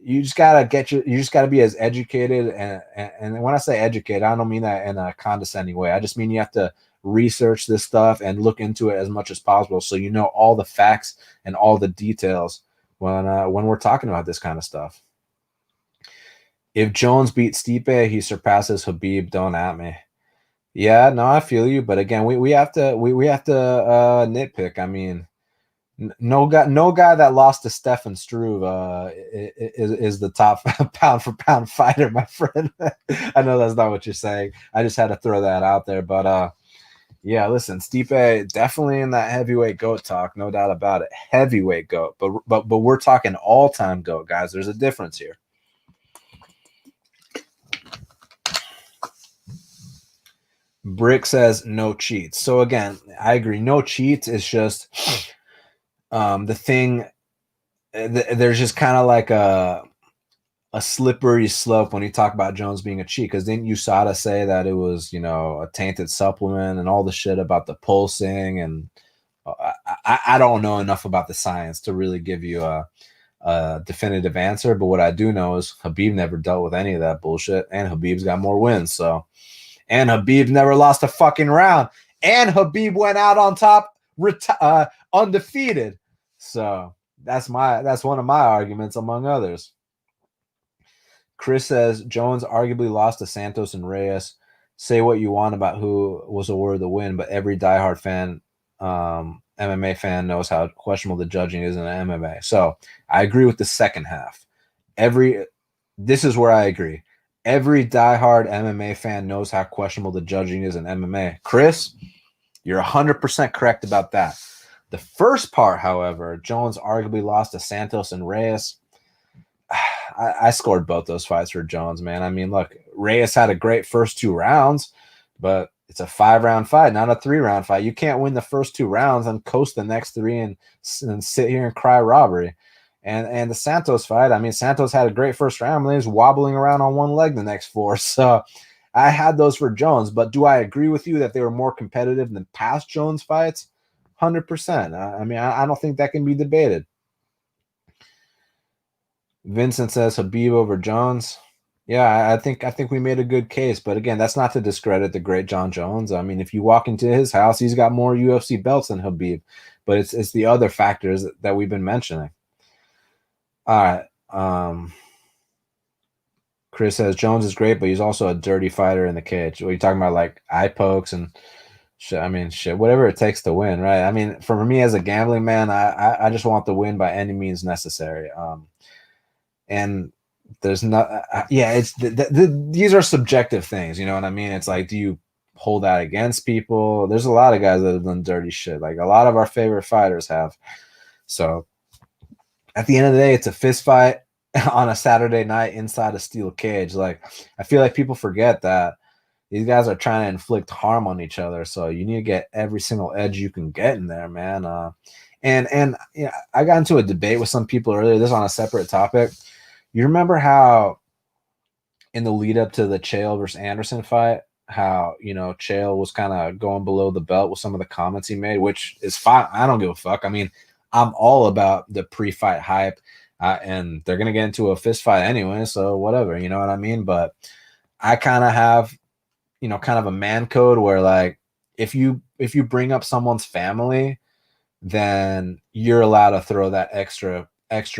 [SPEAKER 1] you just gotta be as educated, and when I say educated, I don't mean that in a condescending way. I just mean you have to research this stuff and look into it as much as possible, so you know all the facts and all the details when we're talking about this kind of stuff. If Jones beats Stipe, he surpasses Khabib. Don't at me. Yeah, no, I feel you, but again, we have to nitpick. I mean, no guy that lost to Stefan Struve is the top pound for pound fighter, my friend. I know that's not what you're saying. I just had to throw that out there, but yeah, listen, Stipe definitely in that heavyweight GOAT talk, no doubt about it. Heavyweight GOAT, but we're talking all-time GOAT, guys. There's a difference here. Brick says no cheats. So again, I agree. No cheats is just the thing. There's just kind of like a slippery slope when you talk about Jones being a cheat, because didn't USADA say that it was, you know, a tainted supplement and all the shit about the pulsing? And I don't know enough about the science to really give you a definitive answer, but what I do know is Khabib never dealt with any of that bullshit, and Khabib's got more wins. So, and Khabib never lost a fucking round, and Khabib went out on top, undefeated. So that's one of my arguments, among others. Chris says Jones arguably lost to Santos and Reyes. Say what you want about who was awarded the win, but every diehard fan, MMA fan, knows how questionable the judging is in MMA. So I agree with the second half. This is where I agree. Every diehard MMA fan knows how questionable the judging is in MMA. Chris, you're 100% correct about that. The first part, however, Jones arguably lost to Santos and Reyes. I scored both those fights for Jones, man. I mean, look, Reyes had a great first 2 rounds, but it's a 5-round fight, not a 3-round fight. You can't win the first 2 rounds and coast the next 3 and sit here and cry robbery. And the Santos fight, I mean, Santos had a great first round, but he was wobbling around on one leg the next 4. So I had those for Jones. But do I agree with you that they were more competitive than past Jones fights? 100%. I mean, I don't think that can be debated. Vincent says Khabib over Jones. Yeah, I think we made a good case, but again, that's not to discredit the great John Jones. I mean, if you walk into his house, he's got more UFC belts than Khabib, but it's the other factors that we've been mentioning. All right. Chris says Jones is great, but he's also a dirty fighter in the cage. What are you talking about, like eye pokes and shit? I mean, shit, whatever it takes to win, right? I mean, for me as a gambling man, I just want the win by any means necessary. And there's not, it's these are subjective things, you know what I mean? It's like, do you hold that against people? There's a lot of guys that have done dirty shit. Like a lot of our favorite fighters have. So at the end of the day, it's a fist fight on a Saturday night inside a steel cage. Like, I feel like people forget that these guys are trying to inflict harm on each other. So you need to get every single edge you can get in there, man. And yeah, I got into a debate with some people earlier. This is on a separate topic. You remember how in the lead up to the Chael versus Anderson fight, how, you know, Chael was kind of going below the belt with some of the comments he made, which is fine. I don't give a fuck. I mean, I'm all about the pre-fight hype, and they're going to get into a fist fight anyway, so whatever, you know what I mean? But I kind of have, you know, kind of a man code where, like, if you bring up someone's family, then you're allowed to throw that extra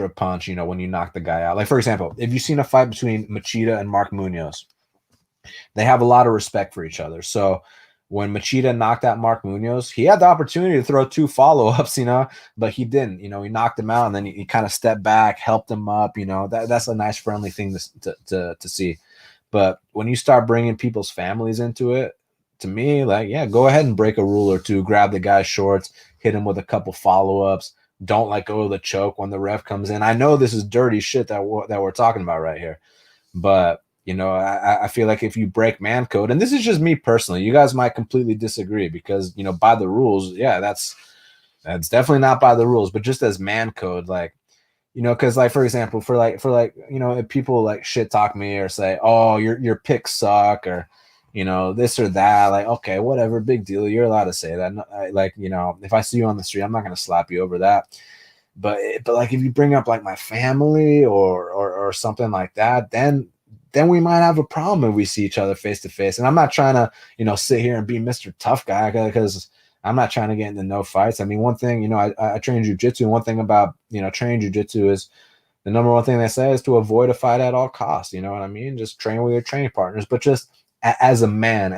[SPEAKER 1] punch, you know, when you knock the guy out. Like, for example, if you've seen a fight between Machida and Mark Munoz, they have a lot of respect for each other. So when Machida knocked out Mark Munoz, he had the opportunity to throw 2 follow-ups, you know, but he didn't. You know, he knocked him out, and then he kind of stepped back, helped him up. You know, that's a nice, friendly thing to see. But when you start bringing people's families into it, to me, like, yeah, go ahead and break a rule or 2, grab the guy's shorts, hit him with a couple follow-ups. Don't let go of the choke when the ref comes in. I know this is dirty shit that we're talking about right here, but you know, I feel like if you break man code, and this is just me personally, you guys might completely disagree because, you know, by the rules, yeah, that's definitely not by the rules, but just as man code, like, you know, because like for example, for like you know, if people like shit talk me or say, oh, your picks suck, or you know, this or that, like, okay, whatever, big deal. You're allowed to say that. Like, you know, if I see you on the street, I'm not going to slap you over that. But like, if you bring up like my family or something like that, then we might have a problem if we see each other face to face. And I'm not trying to, you know, sit here and be Mr. Tough Guy, because I'm not trying to get into no fights. I mean, one thing, you know, I train jiu-jitsu. One thing about, you know, training jiu-jitsu is the number one thing they say is to avoid a fight at all costs. You know what I mean? Just train with your training partners, but just as a man,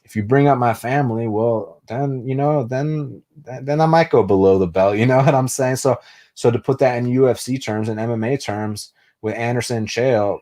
[SPEAKER 1] if you bring up my family, well, then, you know, then I might go below the belt. You know what I'm saying? So to put that in UFC terms and MMA terms with Anderson and Chael,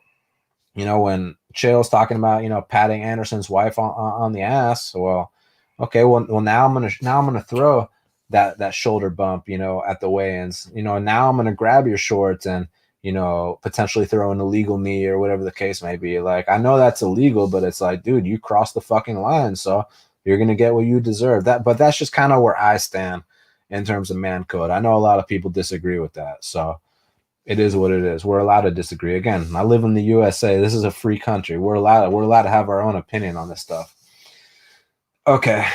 [SPEAKER 1] you know, when Chael's talking about, you know, patting Anderson's wife on the ass, well, okay, well now I'm gonna throw that shoulder bump, you know, at the weigh-ins, you know, and now I'm gonna grab your shorts and, you know, potentially throw an illegal knee or whatever the case may be. Like, I know that's illegal, but it's like, dude, you crossed the fucking line, so you're gonna get what you deserve. But that's just kind of where I stand in terms of man code. I know a lot of people disagree with that, so it is what it is. We're allowed to disagree. Again, I live in the USA. This is a free country. We're allowed to have our own opinion on this stuff. Okay.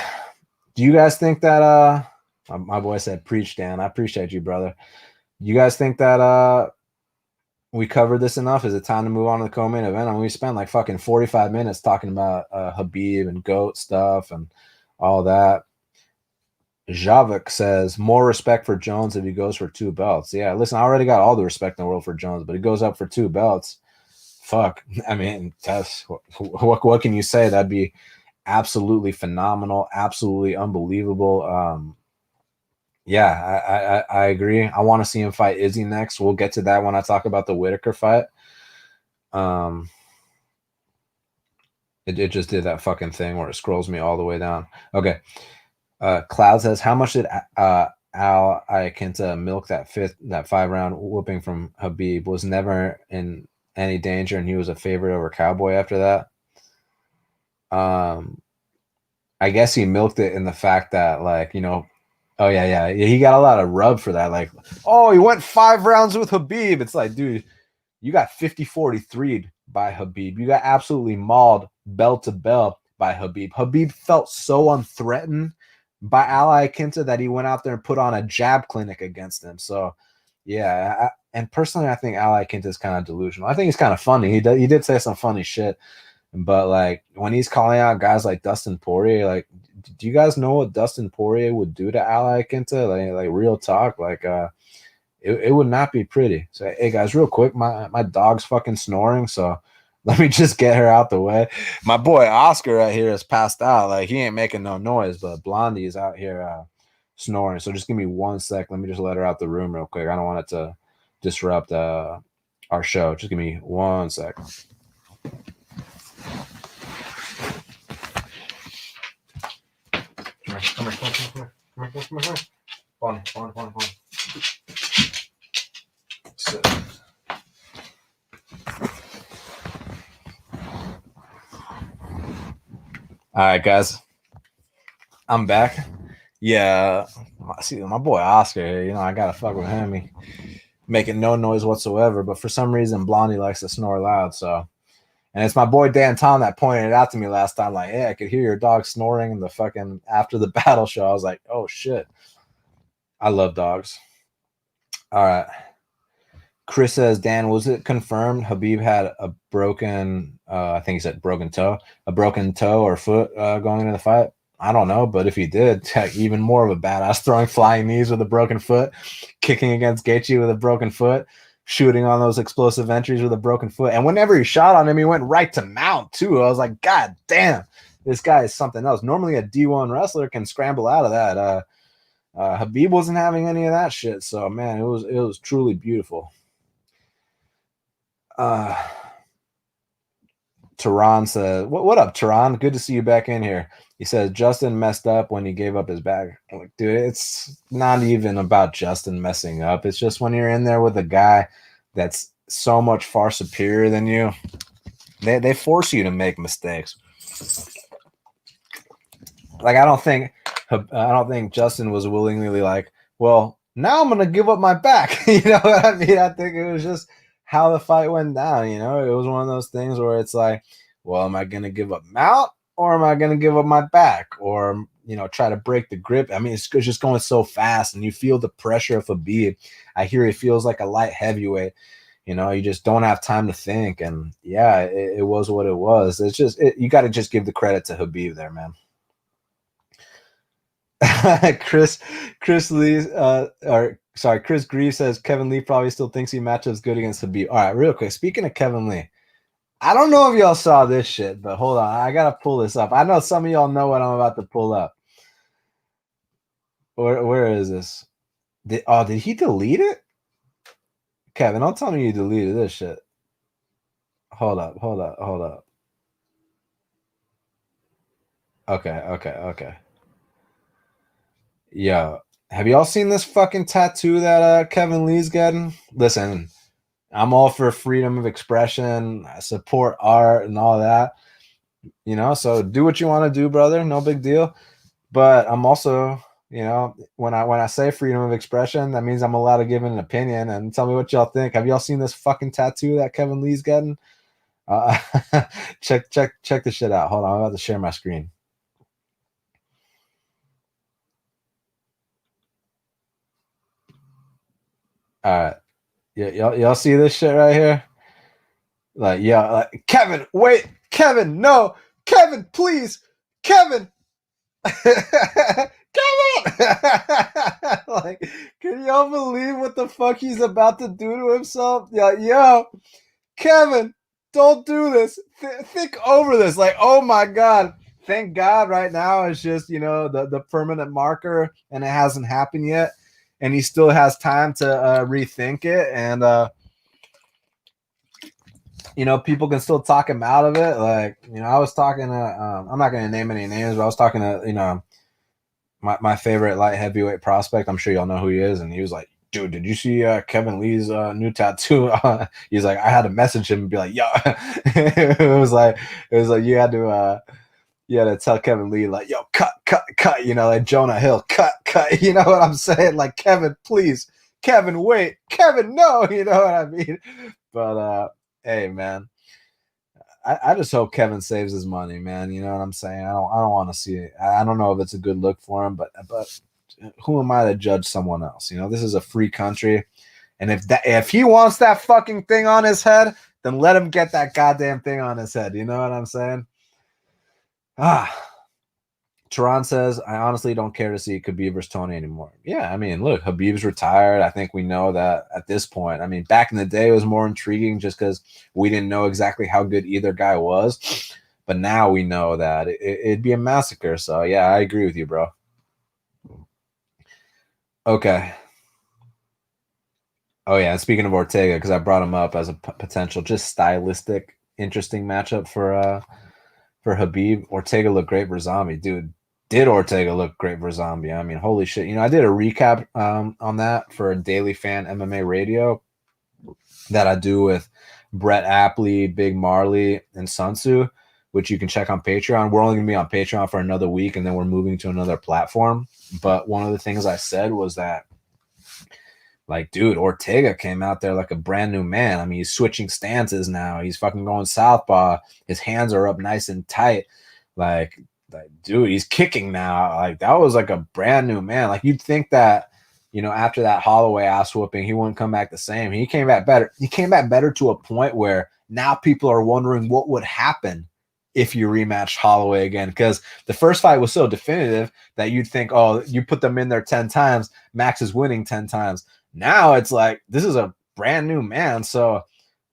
[SPEAKER 1] Do you guys think that My boy said, "Preach, Dan." I appreciate you, brother. You guys think that we covered this enough? Is it time to move on to the co-main event? I mean, we spent like fucking 45 minutes talking about Khabib and GOAT stuff and all that. Javik says, more respect for Jones if he goes for 2 belts. Yeah, listen, I already got all the respect in the world for Jones, but he goes up for 2 belts. Fuck. I mean, that's what can you say? That'd be absolutely phenomenal, absolutely unbelievable. Yeah, I agree. I want to see him fight Izzy next. We'll get to that when I talk about the Whitaker fight. It just did that fucking thing where it scrolls me all the way down. Okay. Cloud says, how much did Al Iaquinta milk that 5-round whooping from Khabib? Was never in any danger, and he was a favorite over Cowboy after that. I guess he milked it in the fact that, like, you know, oh yeah, he got a lot of rub for that. Like, oh, he went 5 rounds with Khabib. It's like, dude, you got 50-43'd by Khabib. You got absolutely mauled bell to bell by Khabib. Khabib felt so unthreatened by Al Iaquinta that he went out there and put on a jab clinic against him. So, yeah, and personally, I think Al Iaquinta is kind of delusional. I think he's kind of funny. He did say some funny shit, but like when he's calling out guys like Dustin Poirier, like, do you guys know what Dustin Poirier would do to Al Iaquinta? Like real talk, like it would not be pretty. So, hey guys, real quick, my dog's fucking snoring, so let me just get her out the way. My boy Oscar right here is passed out. Like, he ain't making no noise, but Blondie is out here snoring. So just give me 1 sec. Let me just let her out the room real quick. I don't want it to disrupt our show. Just give me 1 sec. Come here. Come. Sit. All right, guys, I'm back. Yeah, see my boy Oscar. You know, I gotta fuck with him. He making no noise whatsoever, but for some reason, Blondie likes to snore loud. So, and it's my boy Dan Tom that pointed it out to me last time. Like, hey, I could hear your dog snoring in the fucking after the battle show. I was like, oh shit, I love dogs. All right. Chris says, Dan, was it confirmed Khabib had a broken, I think he said broken toe or foot going into the fight? I don't know, but if he did, even more of a badass, throwing flying knees with a broken foot, kicking against Gaethje with a broken foot, shooting on those explosive entries with a broken foot. And whenever he shot on him, he went right to mount, too. I was like, God damn, this guy is something else. Normally a D1 wrestler can scramble out of that. Khabib wasn't having any of that shit. So, man, it was truly beautiful. Tehran says, what up, Tehran? Good to see you back in here. He says Justin messed up when he gave up his bag. Like, dude, it's not even about Justin messing up. It's just when you're in there with a guy that's so much far superior than you, they force you to make mistakes. Like, I don't think Justin was willingly like, well, now I'm gonna give up my back. You know what I mean? I think it was just how the fight went down. You know, it was one of those things where it's like, well, am I gonna give up mount or am I gonna give up my back or, you know, try to break the grip? I mean, it's just going so fast, and you feel the pressure of Khabib. I hear he feels like a light heavyweight. You know, you just don't have time to think, and yeah, it was what it was. It's just you got to just give the credit to Khabib there, man. Chris Lee, Chris Grieve says Kevin Lee probably still thinks he matchups good against Khabib. All right, real quick. Speaking of Kevin Lee, I don't know if y'all saw this shit, but hold on, I gotta pull this up. I know some of y'all know what I'm about to pull up. Where is this? Did he delete it? Kevin, don't tell me you deleted this shit. Hold up. Okay. Yeah. Have y'all seen this fucking tattoo that Kevin Lee's getting? Listen, I'm all for freedom of expression. I support art and all that. You know, so do what you want to do, brother. No big deal. But I'm also, you know, when I say freedom of expression, that means I'm allowed to give an opinion and tell me what y'all think. Have y'all seen this fucking tattoo that Kevin Lee's getting? Check this shit out. Hold on, I'm about to share my screen. All right. Yeah, y'all see this shit right here? Like, yeah, like, Kevin, wait, Kevin, no, Kevin, please, Kevin. Kevin! Like, can y'all believe what the fuck he's about to do to himself? Yeah, yo, Kevin, don't do this. Think over this. Like, oh my God. Thank God right now it's just, the permanent marker and it hasn't happened yet. And he still has time to rethink it. And, people can still talk him out of it. Like, I was talking to, I'm not going to name any names, but I was talking to, my favorite light heavyweight prospect. I'm sure y'all know who he is. And he was like, dude, did you see Kevin Lee's new tattoo? He's like, I had to message him and be like, yo, it was like you had to tell Kevin Lee, like, yo, cut, like Jonah Hill, cut. You know what I'm saying? Like, Kevin, please, Kevin, wait, Kevin, no, you know what I mean? But hey, man, I just hope Kevin saves his money, man. You know what I'm saying? I don't want to see it. I don't know if it's a good look for him, but who am I to judge someone else? This is a free country, and if he wants that fucking thing on his head, then let him get that goddamn thing on his head. You know what I'm saying? Tehran says, I honestly don't care to see Khabib versus Tony anymore. Yeah, I mean, look, Khabib's retired. I think we know that at this point. I mean, back in the day, it was more intriguing just because we didn't know exactly how good either guy was. But now we know that it'd be a massacre. So, yeah, I agree with you, bro. Okay. Oh, yeah, and speaking of Ortega, because I brought him up as a potential just stylistic, interesting matchup for Khabib. Ortega looked great for Zombie. Dude, did Ortega look great for Zombie? I mean, holy shit. I did a recap on that for Daily Fan MMA Radio that I do with Brett Apley, Big Marley, and Sun Tzu, which you can check on Patreon. We're only going to be on Patreon for another week, and then we're moving to another platform. But one of the things I said was that, like, dude, Ortega came out there like a brand new man. I mean, he's switching stances now. He's fucking going southpaw. His hands are up nice and tight. Like, dude, he's kicking now. Like, that was like a brand new man. Like, you'd think that, after that Holloway ass whooping, he wouldn't come back the same. He came back better. He came back better to a point where now people are wondering what would happen if you rematched Holloway again. Because the first fight was so definitive that you'd think, oh, you put them in there 10 times, Max is winning 10 times. Now it's like, this is a brand new man. So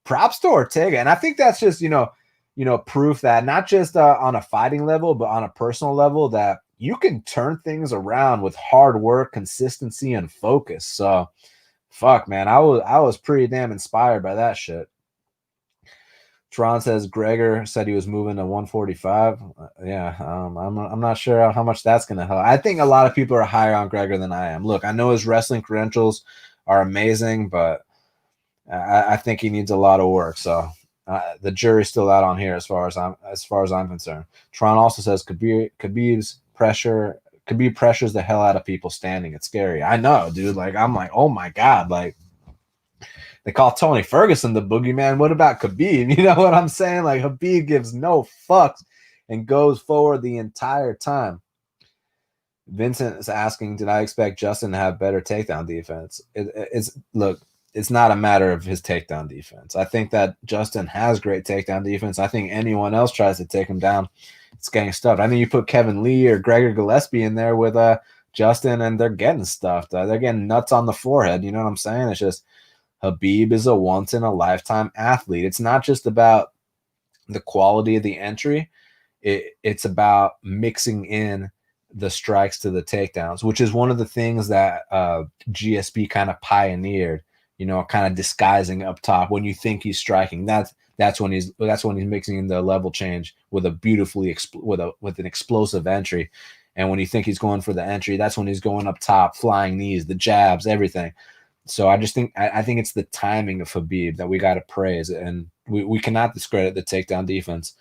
[SPEAKER 1] props to Ortega. And I think that's just, proof that not just on a fighting level, but on a personal level, that you can turn things around with hard work, consistency, and focus. So fuck, man, I was pretty damn inspired by that shit. Tron says Gregor said he was moving to 145. Yeah, I'm not sure how much that's going to help. I think a lot of people are higher on Gregor than I am. Look, I know his wrestling credentials are amazing, but I think he needs a lot of work. So the jury's still out on here as far as I'm concerned. Tron also says Khabib pressures the hell out of people standing. It's scary. I know, dude. Like, I'm like, oh my God, like. They call Tony Ferguson the boogeyman. What about Khabib? You know what I'm saying? Like, Khabib gives no fucks and goes forward the entire time. Vincent is asking, did I expect Justin to have better takedown defense? It's not a matter of his takedown defense. I think that Justin has great takedown defense. I think anyone else tries to take him down, it's getting stuffed. I think you put Kevin Lee or Gregor Gillespie in there with Justin, and they're getting stuffed. They're getting nuts on the forehead. You know what I'm saying? It's just, Khabib is a once-in-a-lifetime athlete. It's not just about the quality of the entry. It's about mixing in the strikes to the takedowns, which is one of the things that GSP kind of pioneered, kind of disguising up top. When you think he's striking, that's when he's mixing in the level change with a beautifully with an explosive entry. And when you think he's going for the entry, that's when he's going up top, flying knees, the jabs, everything. So I think it's the timing of Khabib that we got to praise, and we cannot discredit the takedown defense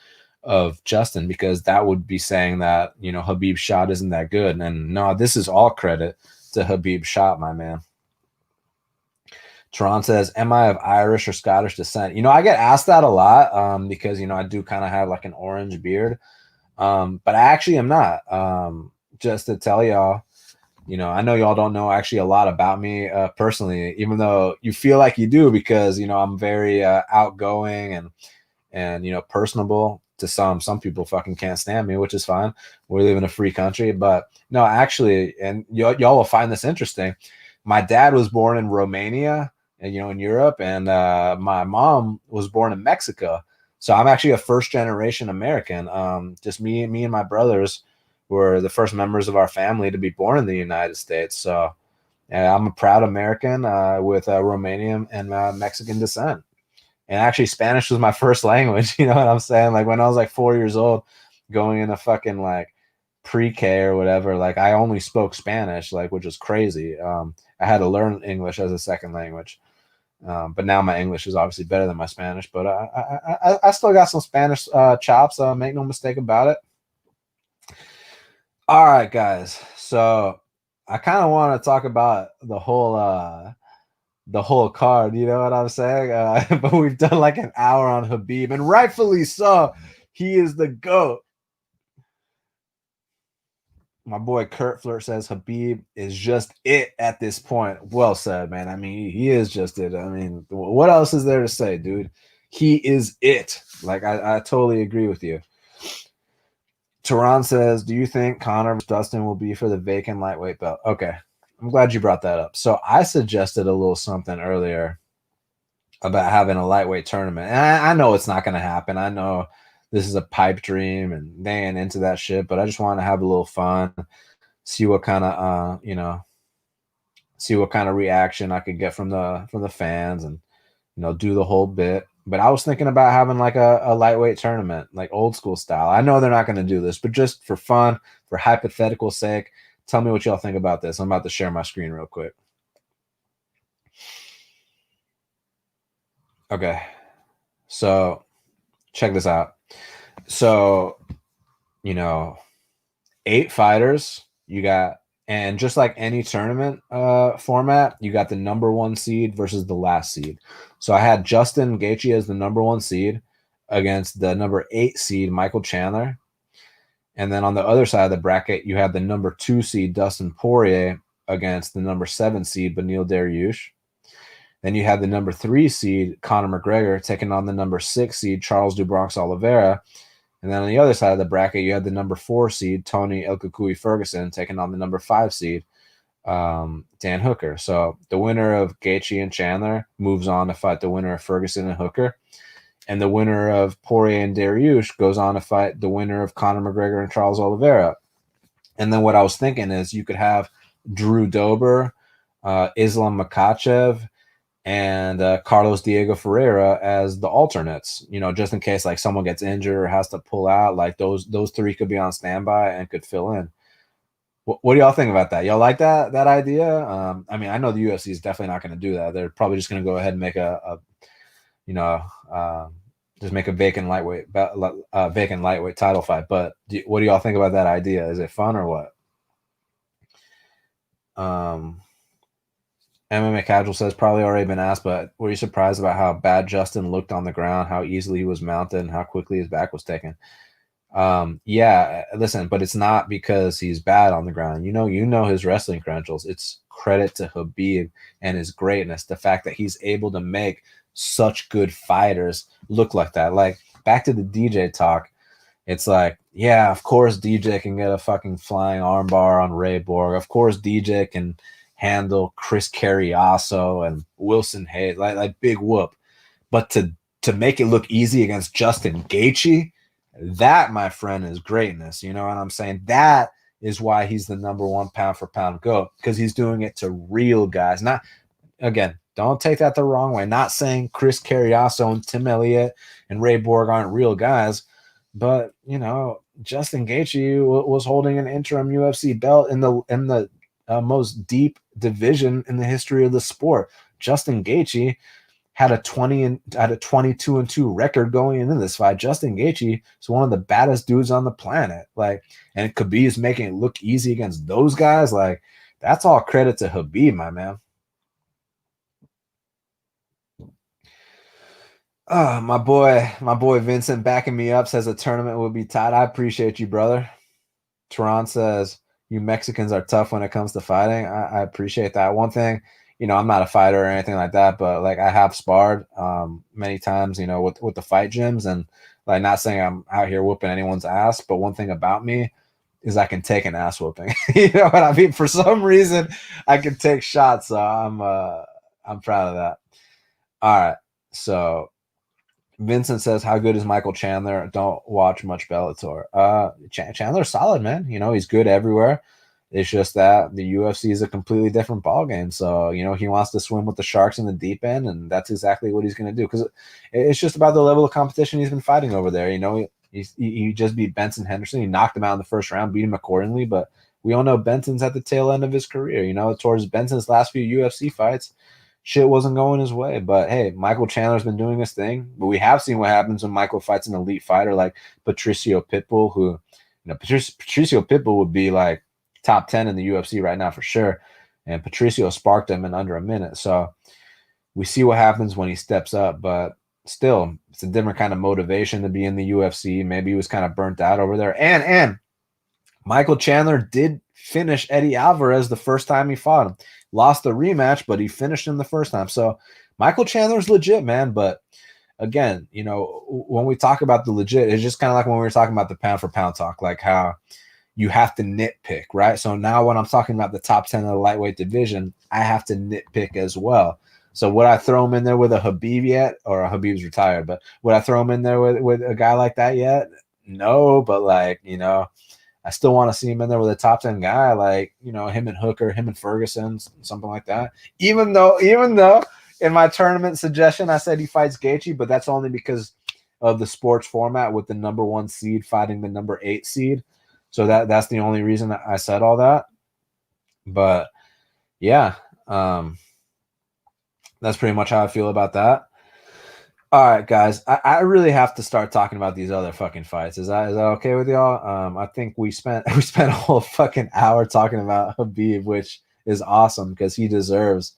[SPEAKER 1] of Justin, because that would be saying that Khabib's shot isn't that good. And no, this is all credit to Khabib's shot, my man. Tehran says, am I of Irish or Scottish descent? I get asked that a lot because I do kind of have like an orange beard, but I actually am not. Just to tell y'all, I know y'all don't know actually a lot about me personally, even though you feel like you do, because I'm very outgoing and personable to some. Some people fucking can't stand me, which is fine. We live in a free country. But no, actually, and y'all will find this interesting. My dad was born in Romania, and in Europe, and my mom was born in Mexico. So I'm actually a first generation American. Just me and my brothers were the first members of our family to be born in the United States. So I'm a proud American with Romanian and Mexican descent. And actually, Spanish was my first language. You know what I'm saying? Like when I was like 4 years old, going into fucking like pre-K or whatever, like I only spoke Spanish, like, which is crazy. I had to learn English as a second language. But now my English is obviously better than my Spanish, but I still got some Spanish chops. Make no mistake about it. All right, guys. So I kind of want to talk about the whole card. You know what I'm saying? But we've done like an hour on Khabib, and rightfully so. He is the GOAT. My boy Kurt Flirt says Khabib is just it at this point. Well said, man. I mean, he is just it. I mean, what else is there to say, dude? He is it. Like, I totally agree with you. Tehran says, do you think Conor versus Dustin will be for the vacant lightweight belt? Okay. I'm glad you brought that up. So I suggested a little something earlier about having a lightweight tournament. And I know it's not going to happen. I know this is a pipe dream and they ain't into that shit, but I just want to have a little fun, see what kind of see what kind of reaction I could get from the fans, and do the whole bit. But I was thinking about having like a lightweight tournament, like old school style. I know they're not going to do this, but just for fun, for hypothetical sake, tell me what y'all think about this. I'm about to share my screen real quick. Okay. So check this out. So, 8 fighters you got, and just like any tournament format, you got the number 1 seed versus the last seed. So I had Justin Gaethje as the number 1 seed against the number 8 seed Michael Chandler. And then on the other side of the bracket, you have the number 2 seed Dustin Poirier against the number 7 seed Beneil Dariush. Then you have the number 3 seed Conor McGregor taking on the number 6 seed Charles do Bronx Oliveira. And then on the other side of the bracket, you had the number 4 seed Tony El Cucuy Ferguson taking on the number 5 seed Dan Hooker. So the winner of Gaethje and Chandler moves on to fight the winner of Ferguson and Hooker. And the winner of Poirier and Dariush goes on to fight the winner of Conor McGregor and Charles Oliveira. And then what I was thinking is you could have Drew Dober, Islam Makhachev, and Carlos Diego Ferreira as the alternates, just in case like someone gets injured or has to pull out. Like those 3 could be on standby and could fill in. What do y'all think about that? Y'all like that idea? I mean, I know the UFC is definitely not going to do that. They're probably just going to go ahead and make just make a vacant lightweight title fight. But what do y'all think about that idea? Is it fun or what? MMA Casual says, probably already been asked, but were you surprised about how bad Justin looked on the ground, how easily he was mounted, and how quickly his back was taken? Yeah, listen, but it's not because he's bad on the ground. You know his wrestling credentials. It's credit to Khabib and his greatness. The fact that he's able to make such good fighters look like that. Like, back to the DJ talk, it's like, yeah, of course DJ can get a fucking flying armbar on Ray Borg. Of course DJ can handle Chris Carriasso and Wilson Hayes, like big whoop. But to make it look easy against Justin Gaethje, that, my friend, is greatness. You know what I'm saying? That is why he's the number 1 pound for pound GOAT, because he's doing it to real guys. Not, again, don't take that the wrong way. Not saying Chris Carriasso and Tim Elliott and Ray Borg aren't real guys, but Justin Gaethje was holding an interim UFC belt in the most deep division in the history of the sport. Justin Gaethje had a 22-2 record going into this fight. Justin Gaethje is one of the baddest dudes on the planet. Like, and Khabib is making it look easy against those guys. Like, that's all credit to Khabib, my man. My boy Vincent backing me up says a tournament will be tight. I appreciate you, brother. Tehran says, you Mexicans are tough when it comes to fighting. I appreciate that. One thing, I'm not a fighter or anything like that, but like I have sparred many times, with the fight gyms, and like not saying I'm out here whooping anyone's ass, but one thing about me is I can take an ass whooping. You know what I mean? For some reason, I can take shots, so I'm proud of that. All right, so Vincent says, "How good is Michael Chandler? Don't watch much Bellator." Chandler's solid, man. He's good everywhere. It's just that the UFC is a completely different ballgame. So, he wants to swim with the sharks in the deep end, and that's exactly what he's going to do. Because it's just about the level of competition he's been fighting over there. He just beat Benson Henderson. He knocked him out in the first round, beat him accordingly. But we all know Benson's at the tail end of his career. Towards Benson's last few UFC fights, shit wasn't going his way. But hey, Michael Chandler's been doing his thing. But we have seen what happens when Michael fights an elite fighter like Patricio Pitbull, who, Patricio Pitbull would be like top 10 in the UFC right now for sure. And Patricio sparked him in under a minute. So we see what happens when he steps up. But still, it's a different kind of motivation to be in the UFC. Maybe he was kind of burnt out over there. And Michael Chandler did finish Eddie Alvarez the first time he fought him. Lost the rematch, but he finished him the first time. So Michael Chandler's legit, man. But again, when we talk about the legit, it's just kind of like when we were talking about the pound for pound talk, like how you have to nitpick, right? So now when I'm talking about the top 10 of the lightweight division, I have to nitpick as well. So would I throw him in there with a Khabib yet? Or Khabib's retired, but would I throw him in there with a guy like that yet? No, but like, I still want to see him in there with a top 10 guy, like, him and Hooker, him and Ferguson, something like that. Even though in my tournament suggestion, I said he fights Gaethje, but that's only because of the sports format with the number 1 seed fighting the number 8 seed. So that's the only reason I said all that. But yeah, that's pretty much how I feel about that. All right, guys, I really have to start talking about these other fucking fights. Is that okay with y'all? I think we spent a whole fucking hour talking about Khabib, which is awesome because he deserves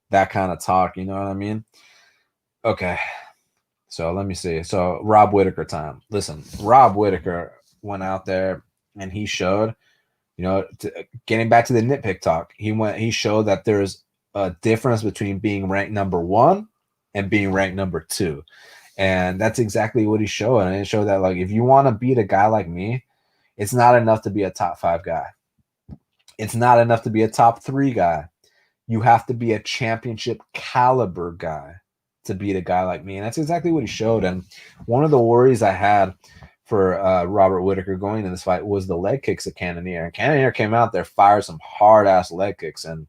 [SPEAKER 1] that kind of talk. You know what I mean? Okay, so let me see. So Rob Whittaker time. Listen, Rob Whittaker went out there and he showed, getting back to the nitpick talk, he showed that there's a difference between being ranked number 1 and being ranked number 2. And that's exactly what he showed. And it showed that, like, if you want to beat a guy like me, it's not enough to be a top 5 guy. It's not enough to be a top 3 guy. You have to be a championship caliber guy to beat a guy like me. And that's exactly what he showed. And one of the worries I had for Robert Whittaker going into this fight was the leg kicks of Cannonier. And Cannonier came out there, fired some hard-ass leg kicks. And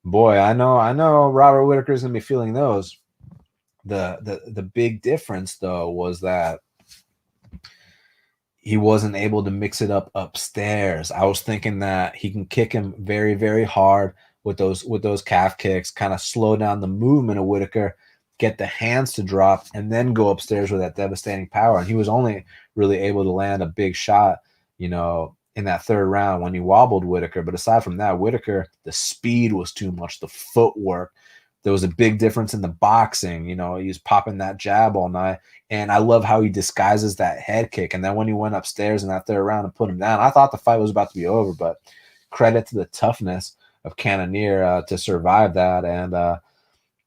[SPEAKER 1] boy, I know Robert Whittaker is going to be feeling those. The big difference, though, was that he wasn't able to mix it up upstairs. I was thinking that he can kick him very, very hard with those calf kicks, kind of slow down the movement of Whittaker, get the hands to drop, and then go upstairs with that devastating power. And he was only really able to land a big shot, in that third round when he wobbled Whittaker. But aside from that, Whittaker, the speed was too much, the footwork. There was a big difference in the boxing. He was popping that jab all night. And I love how he disguises that head kick. And then when he went upstairs in that third round and put him down, I thought the fight was about to be over. But credit to the toughness of Cannonier to survive that. And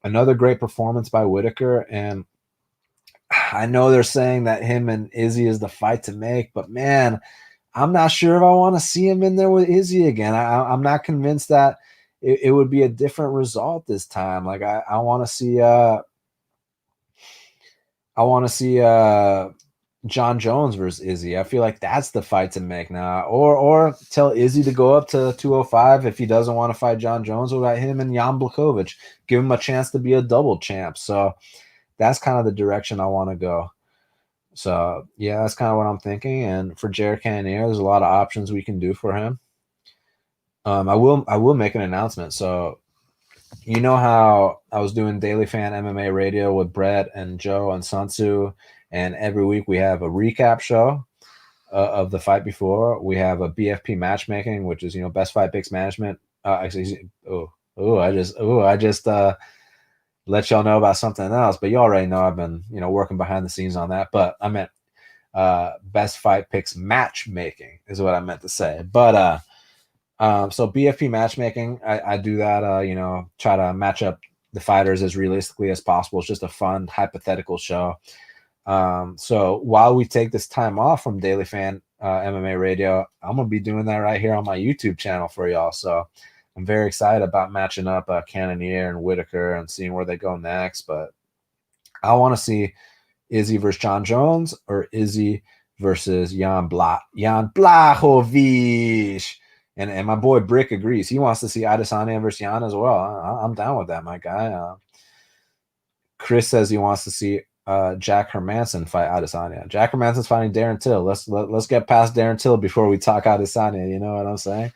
[SPEAKER 1] another great performance by Whittaker. And I know they're saying that him and Izzy is the fight to make. But, man, I'm not sure if I want to see him in there with Izzy again. I'm not convinced that it would be a different result this time. Like I want to see John Jones versus Izzy. I feel like that's the fight to make now. Or tell Izzy to go up to 205 if he doesn't want to fight John Jones. What about him and Jan Blachowicz? Give him a chance to be a double champ. So that's kind of the direction I want to go. So yeah, that's kind of what I'm thinking. And for Jared Cannonier, there's a lot of options we can do for him. I will make an announcement. So, how I was doing Daily Fan MMA Radio with Brett and Joe and Sansu, and every week we have a recap show of the fight before. We have a BFP matchmaking, which is best fight picks management. I just let y'all know about something else, but you already know I've been working behind the scenes on that. But I meant best fight picks matchmaking is what I meant to say. But So BFP matchmaking, I do that, you know, try to match up the fighters as realistically as possible. It's just a fun hypothetical show. So while we take this time off from Daily Fan MMA Radio, I'm gonna be doing that right here on my YouTube channel for y'all. So I'm very excited about matching up Cannonier and Whitaker and seeing where they go next. But I want to see Izzy versus John Jones or Izzy versus Jan Blachowicz. And my boy Brick agrees. He wants to see Adesanya versus Jan as well. I'm down with that, my guy. Chris says he wants to see Jack Hermanson fight Adesanya. Jack Hermanson's fighting Darren Till. Let's get past Darren Till before we talk Adesanya. You know what I'm saying?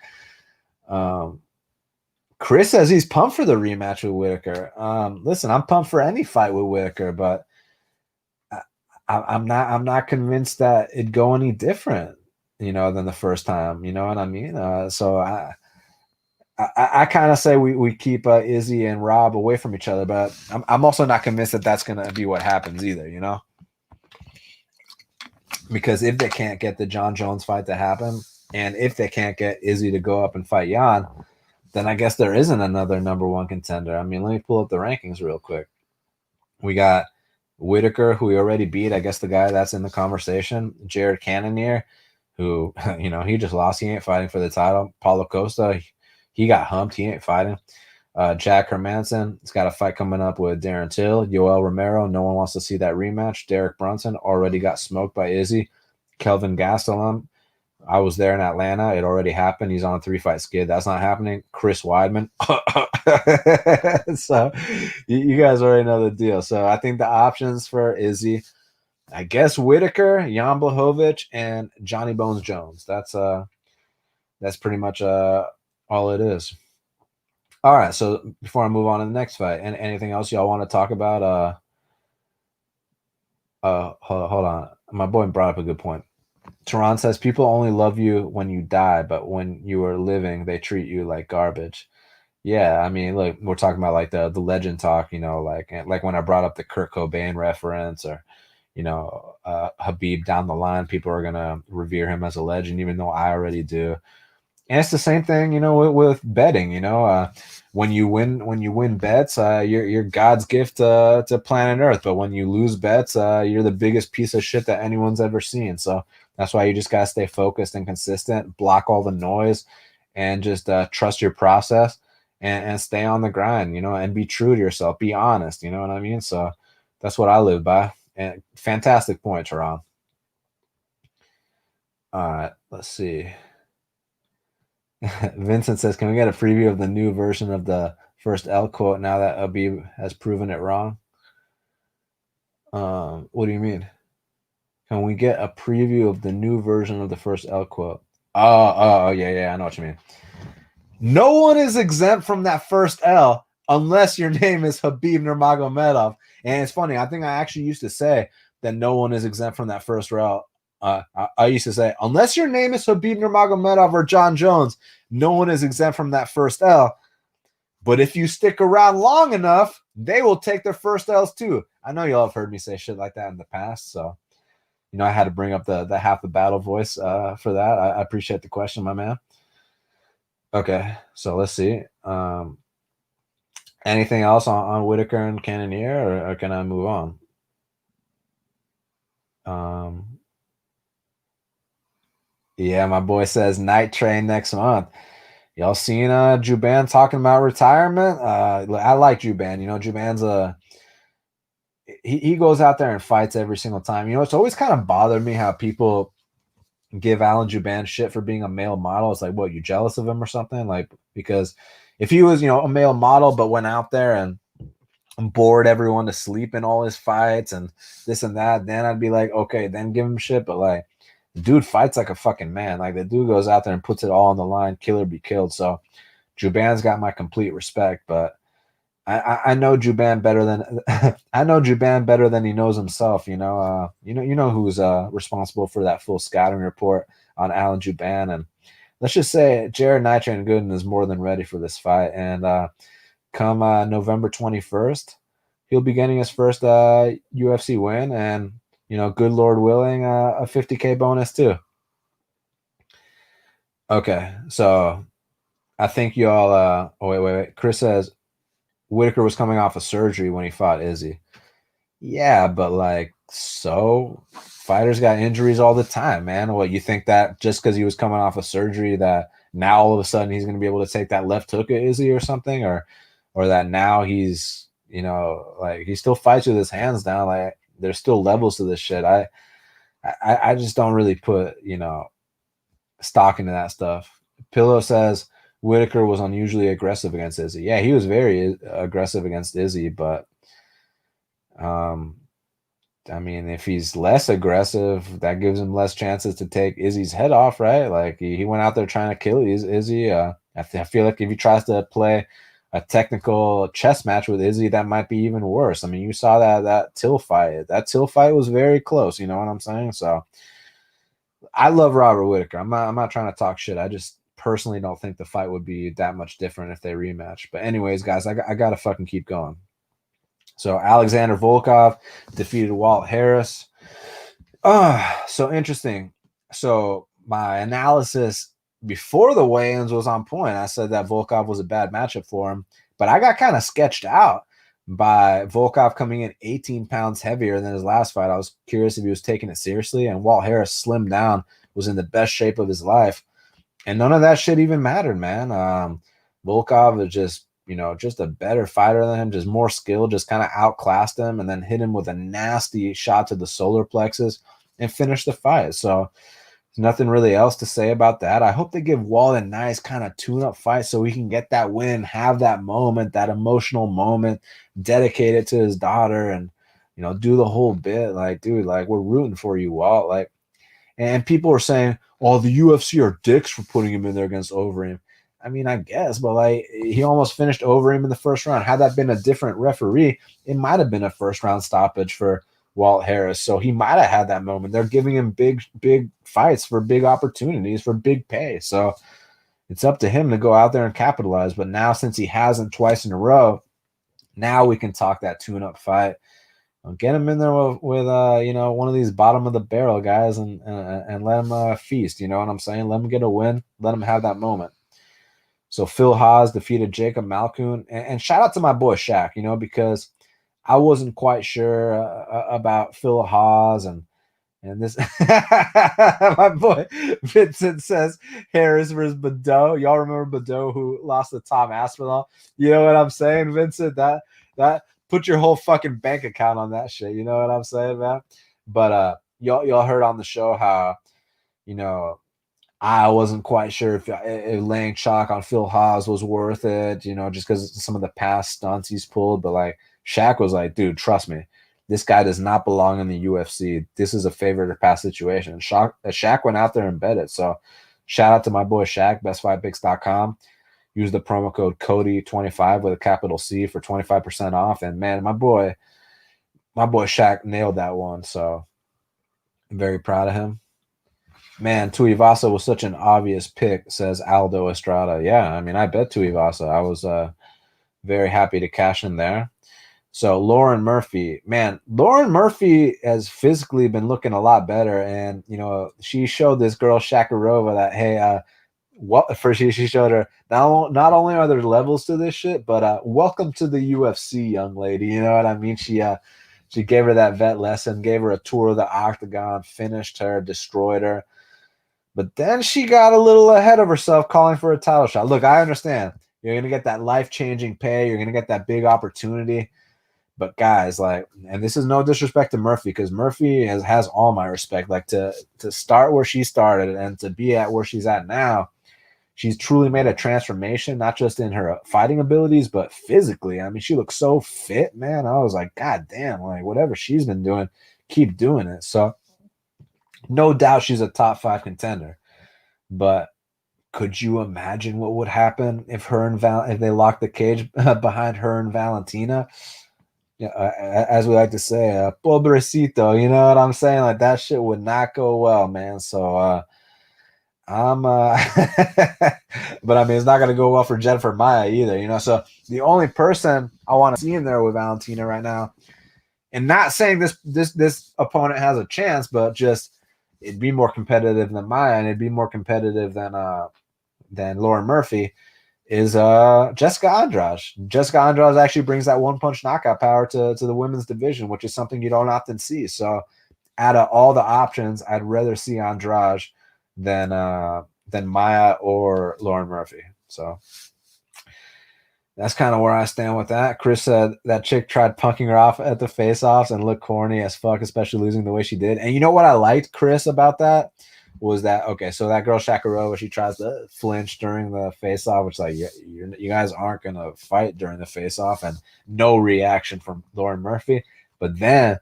[SPEAKER 1] Chris says he's pumped for the rematch with Whitaker. Listen, I'm pumped for any fight with Whitaker, but I'm not convinced that it'd go any different, you know, than the first time. You know what I mean? So I kind of say we keep Izzy and Rob away from each other, but I'm also not convinced that that's gonna be what happens either. You know, because if they can't get the John Jones fight to happen, and if they can't get Izzy to go up and fight Jan, then I guess there isn't another number one contender. I mean, let me pull up the rankings real quick. We got Whitaker, who we already beat. I guess the guy that's in the conversation. Jared Cannonier, who, you know, he just lost. He ain't fighting for the title. Paulo Costa, he got humped. He ain't fighting. Jack Hermanson, he's got a fight coming up with Darren Till. Yoel Romero, no one wants to see that rematch. Derek Brunson already got smoked by Izzy. Kelvin Gastelum, I was there in Atlanta. It already happened. He's on a 3-fight skid. That's not happening. Chris Weidman. So you guys already know the deal. So I think the options for Izzy, I guess Whitaker, Jan Blachowicz, and Johnny Bones Jones. That's pretty much all it is. All right. So before I move on to the next fight, and anything else y'all want to talk about? Hold on. My boy brought up a good point. Tehran says people only love you when you die, but when you are living, they treat you like garbage. Yeah, I mean, look, we're talking about like the legend talk, you know, like when I brought up the Kurt Cobain reference, or you know, Khabib down the line, people are gonna revere him as a legend, even though I already do. And it's the same thing, you know, with betting. You know, when you win bets, you're God's gift to planet Earth. But when you lose bets, you're the biggest piece of shit that anyone's ever seen. So that's why you just gotta stay focused and consistent, block all the noise, and just trust your process and stay on the grind. You know, and be true to yourself, be honest. You know what I mean? So that's what I live by. And fantastic point, Tehran. All right, let's see. Vincent says, can we get a preview of the new version of the first L quote now that Khabib has proven it wrong? What do you mean? Can we get a preview of the new version of the first L quote? Oh, yeah, I know what you mean. No one is exempt from that first L unless your name is Khabib Nurmagomedov. And it's funny, I think I actually used to say that no one is exempt from that first L. I used to say, unless your name is Khabib Nurmagomedov or John Jones, no one is exempt from that first L. But if you stick around long enough, they will take their first L's too. I know y'all have heard me say shit like that in the past, so you know I had to bring up the half the battle voice for that. I appreciate the question, my man. Okay, so let's see. Anything else on Whitaker and Cannonier, or can I move on? Yeah, my boy says night train next month. Y'all seen Juban talking about retirement? I like Juban. You know, Juban's he goes out there and fights every single time. You know, it's always kind of bothered me how people give Alan Juban shit for being a male model. It's like, what, you jealous of him or something? Like, because if he was, you know, a male model but went out there and bored everyone to sleep in all his fights and this and that, then I'd be like, okay, then give him shit. But like, the dude fights like a fucking man. Like, the dude goes out there and puts it all on the line, kill or be killed. So Juban's got my complete respect, but I know Juban better than I know Juban better than he knows himself. You know who's responsible for that full scouting report on Alan Juban, and let's just say Jared Nitrate Gooden is more than ready for this fight. And come November 21st, he'll be getting his first UFC win, and you know, good Lord willing, a $50K bonus too. Okay, so I think y'all. Oh wait. Chris says Whitaker was coming off of surgery when he fought Izzy. Yeah, but like, so fighters got injuries all the time, man. What, you think that just because he was coming off of surgery that now all of a sudden he's going to be able to take that left hook at Izzy or something, or that now he's, like, he still fights with his hands down. Like, there's still levels to this shit. I just don't really put stock into that stuff. Pillow says Whitaker was unusually aggressive against Izzy. Yeah, he was very aggressive against Izzy, but um I mean, if he's less aggressive, that gives him less chances to take Izzy's head off, right? Like, he went out there trying to kill Izzy. I feel like if he tries to play a technical chess match with Izzy, that might be even worse. I mean, you saw that Till fight. That Till fight was very close. You know what I'm saying? So I love Robert Whitaker. I'm not trying to talk shit. I just personally don't think the fight would be that much different if they rematch. But anyways, guys, I gotta fucking keep going. So Alexander Volkov defeated Walt Harris. So interesting. So my analysis before the weigh-ins was on point. I said that Volkov was a bad matchup for him, but I got kind of sketched out by Volkov coming in 18 pounds heavier than his last fight. I was curious if he was taking it seriously, and Walt Harris slimmed down, was in the best shape of his life, and none of that shit even mattered, man. Volkov is just a better fighter than him, just more skill, just kind of outclassed him, and then hit him with a nasty shot to the solar plexus and finish the fight. So there's nothing really else to say about that. I hope they give Wall a nice kind of tune-up fight so he can get that win, have that moment, that emotional moment, dedicate it to his daughter, and do the whole bit. Like, dude, like, we're rooting for you, Walt. Like, and people are saying, "Oh, the UFC are dicks for putting him in there against Overeem." I mean, I guess, but like, he almost finished Overeem in the first round. Had that been a different referee, it might have been a first round stoppage for Walt Harris. So he might have had that moment. They're giving him big fights for big opportunities for big pay. So it's up to him to go out there and capitalize. But now, since he hasn't twice in a row, now we can talk that tune-up fight. Get him in there with one of these bottom of the barrel guys, and let him feast. You know what I'm saying? Let him get a win. Let him have that moment. So Phil Haas defeated Jacob Malkoun, and shout out to my boy Shaq, because I wasn't quite sure about Phil Haas and this. My boy Vincent says Harris versus Badeau. Y'all remember Badeau who lost to Tom Aspinall? You know what I'm saying, Vincent? That put your whole fucking bank account on that shit. You know what I'm saying, man? But y'all heard on the show how I wasn't quite sure if laying chalk on Phil Haas was worth it, just because of some of the past stunts he's pulled. But like, Shaq was like, dude, trust me, this guy does not belong in the UFC. This is a favorite or pass situation. Shaq went out there and bet it. So shout out to my boy Shaq, bestfightpicks.com. Use the promo code Cody25 with a capital C for 25% off. And man, my boy Shaq nailed that one. So I'm very proud of him. Man, Tuivasa was such an obvious pick, says Aldo Estrada. Yeah, I mean, I bet Tuivasa. I was very happy to cash in there. So Lauren Murphy, man, Lauren Murphy has physically been looking a lot better, and she showed this girl Shakarova that, hey, she showed her not only are there levels to this shit, but welcome to the UFC, young lady. You know what I mean? She gave her that vet lesson, gave her a tour of the octagon, finished her, destroyed her. But then she got a little ahead of herself, calling for a title shot. Look, I understand. You're going to get that life-changing pay. You're going to get that big opportunity. But guys, like, and this is no disrespect to Murphy, because Murphy has all my respect. Like, to start where she started and to be at where she's at now, she's truly made a transformation, not just in her fighting abilities, but physically. I mean, she looks so fit, man. I was like, God damn, like, whatever she's been doing, keep doing it. So no doubt she's a top 5 contender. But could you imagine what would happen if if they locked the cage behind her and Valentina? Yeah, as we like to say, pobrecito, you know what I'm saying? Like, that shit would not go well, man. So I'm but I mean, it's not going to go well for Jennifer Maia either, So the only person I want to see in there with Valentina right now, and not saying this opponent has a chance, but just it'd be more competitive than Maia, and it'd be more competitive than Lauren Murphy, is Jessica Andrade. Jessica Andrade actually brings that one-punch knockout power to the women's division, which is something you don't often see. So out of all the options, I'd rather see Andrade than Maya or Lauren Murphy. So that's kind of where I stand with that. Chris said that chick tried punking her off at the face-offs and looked corny as fuck, especially losing the way she did. And you know what I liked, Chris, about that? Was that okay? So that girl Shakarova, she tries to flinch during the face-off, which like you guys aren't gonna fight during the face-off, and no reaction from Lauren Murphy. But then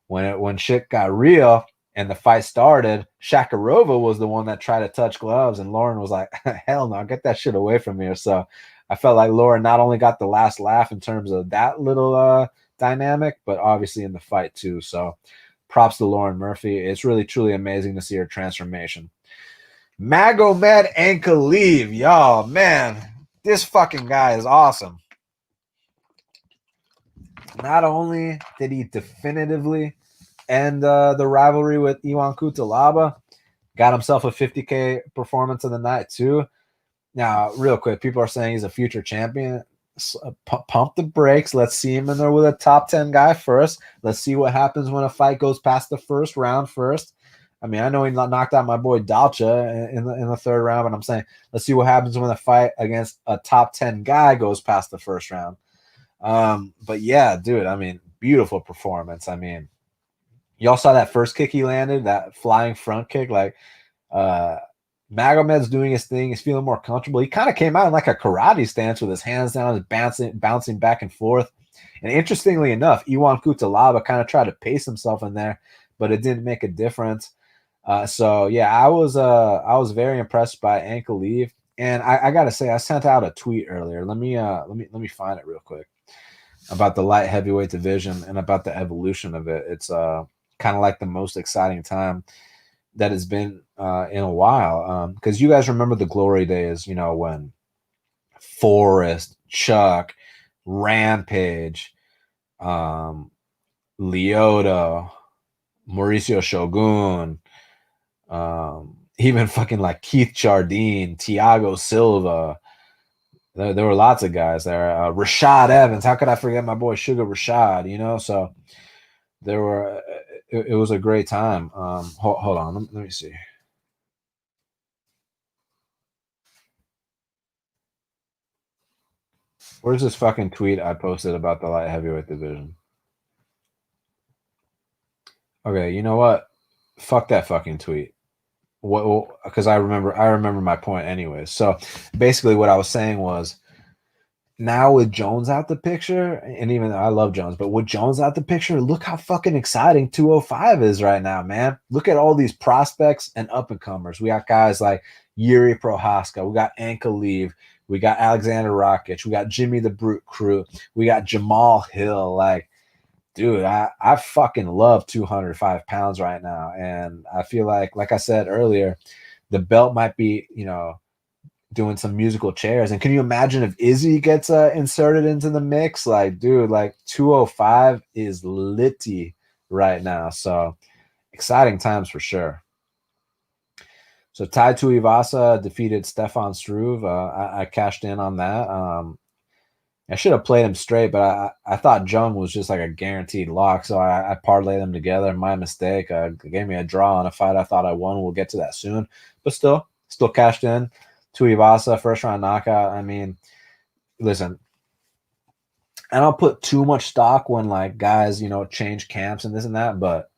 [SPEAKER 1] when shit got real and the fight started, Shakarova was the one that tried to touch gloves, and Lauren was like, "Hell no, get that shit away from here." So I felt like Lauren not only got the last laugh in terms of that little dynamic, but obviously in the fight too. So props to Lauren Murphy. It's really, truly amazing to see her transformation. Magomed Ankalaev. Y'all, man, this fucking guy is awesome. Not only did he definitively end the rivalry with Ion Cutelaba, got himself a 50K performance of the night too. Now, real quick, people are saying he's a future champion. Pump the brakes. Let's see him in there with a top 10 guy first. Let's see what happens when a fight goes past the first round first. I mean, I know he knocked out my boy Dalcha in the third round, but I'm saying let's see what happens when the fight against a top 10 guy goes past the first round. But yeah, dude, I mean, beautiful performance. I mean, y'all saw that first kick he landed, that flying front kick. Like, Magomed's doing his thing. He's feeling more comfortable. He kind of came out in like a karate stance with his hands down, bouncing back and forth. And interestingly enough, Ion Cutelaba kind of tried to pace himself in there, but it didn't make a difference. So yeah, I was very impressed by Ankalaev. And I gotta say, I sent out a tweet earlier. Let me find it real quick about the light heavyweight division and about the evolution of it. It's kind of like the most exciting time that has been in a while. Because you guys remember the glory days, you know, when Forrest, Chuck, Rampage, Lyoto, Mauricio Shogun, even fucking like Keith Jardine, Thiago Silva. There were lots of guys there. Rashad Evans. How could I forget my boy Sugar Rashad? You know, so there were. It was a great time. Hold on. Let me see. Where's this fucking tweet I posted about the light heavyweight division? Okay, you know what? Fuck that fucking tweet. What? Because I remember my point anyways. So basically, what I was saying was, now with Jones out the picture, and even though I love Jones, but with Jones out the picture, look how fucking exciting 205 is right now, man. Look at all these prospects and up and comers. We got guys like Yuri Prohaska, we got Ankalaev, we got Alexander Rakic, we got Jimmy the Brute Crew, we got Jamal Hill. Like, dude, I fucking love 205 pounds right now. And I feel like I said earlier, the belt might be, you know, doing some musical chairs. And can you imagine if Izzy gets inserted into the mix? Like, dude, like 205 is litty right now. So exciting times for sure. So Tai Tuivasa defeated Stefan Struve. I cashed in on that. I should have played him straight, but I thought Jung was just like a guaranteed lock. So I parlayed them together. My mistake. It gave me a draw on a fight I thought I won. We'll get to that soon. But still cashed in. Tuivasa, first round knockout. I mean, listen, I don't put too much stock when like guys, you know, change camps and this and that. But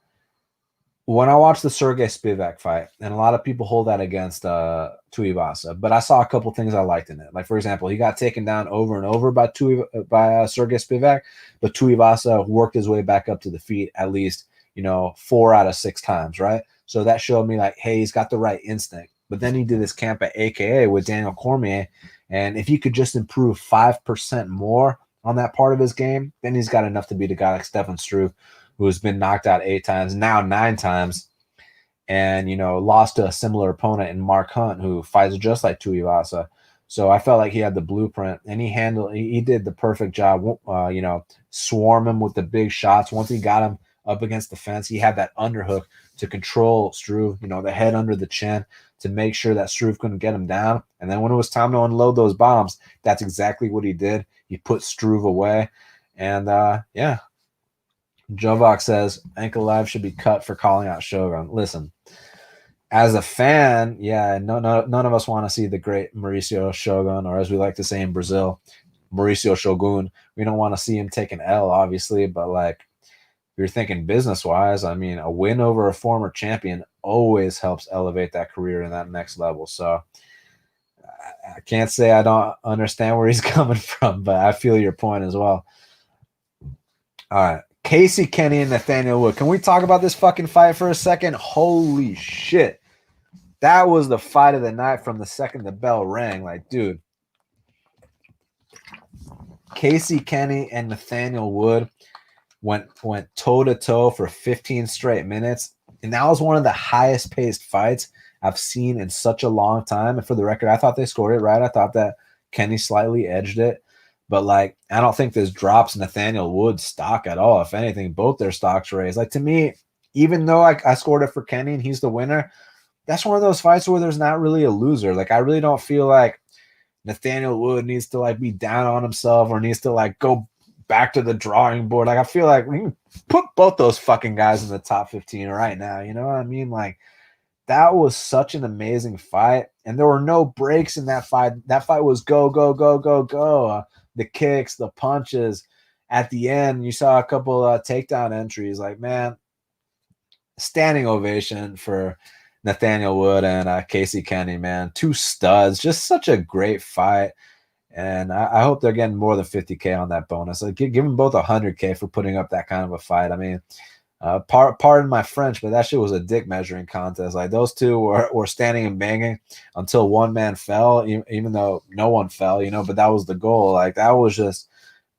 [SPEAKER 1] when I watched the Sergey Spivak fight, and a lot of people hold that against Tuivasa, but I saw a couple things I liked in it. Like, for example, he got taken down over and over by Sergey Spivak, but Tuivasa worked his way back up to the feet at least, you know, 4 out of 6 times, right? So that showed me like, hey, he's got the right instinct. But then he did his camp at AKA with Daniel Cormier, and if he could just improve 5% more on that part of his game, then he's got enough to beat a guy like Stefan Struve, who has been knocked out 8 times, now 9 times, and, you know, lost to a similar opponent in Mark Hunt, who fights just like Tuivasa. So I felt like he had the blueprint, and he did the perfect job, you know, swarm him with the big shots. Once he got him up against the fence, he had that underhook to control Struve, the head under the chin, to make sure that Struve couldn't get him down. And then when it was time to unload those bombs, that's exactly what he did. He put Struve away. And yeah, Jovok says Ankalaev should be cut for calling out Shogun. Listen, as a fan, yeah, none of us want to see the great Mauricio Shogun, or as we like to say in Brazil, Mauricio Shogun. We don't want to see him take an L, obviously, but like, if you're thinking business-wise, I mean, a win over a former champion always helps elevate that career in that next level. So I can't say I don't understand where he's coming from, but I feel your point as well. All right. Casey Kenny and Nathaniel Wood. Can we talk about this fucking fight for a second? Holy shit. That was the fight of the night from the second the bell rang. Like, dude. Casey Kenny and Nathaniel Wood went toe-to-toe for 15 straight minutes. And that was one of the highest paced fights I've seen in such a long time. And for the record, I thought they scored it right. I thought that Kenny slightly edged it. But, like, I don't think this drops Nathaniel Wood's stock at all. If anything, both their stocks raised. Like, to me, even though I scored it for Kenny and he's the winner, that's one of those fights where there's not really a loser. Like, I really don't feel like Nathaniel Wood needs to, like, be down on himself or needs to, like, go back to the drawing board. Like, I feel like we can put both those fucking guys in the top 15 right now. You know what I mean? Like, that was such an amazing fight. And there were no breaks in that fight. That fight was go, go, go, go, go. The kicks, the punches. At the end, you saw a couple takedown entries. Like, man, standing ovation for Nathaniel Wood and Casey Kenny, man. Two studs. Just such a great fight. And I hope they're getting more than 50K on that bonus. Like, give them both 100K for putting up that kind of a fight. I mean, pardon my French, but that shit was a dick measuring contest. Like, those two were standing and banging until one man fell, even though no one fell, but that was the goal. Like, that was just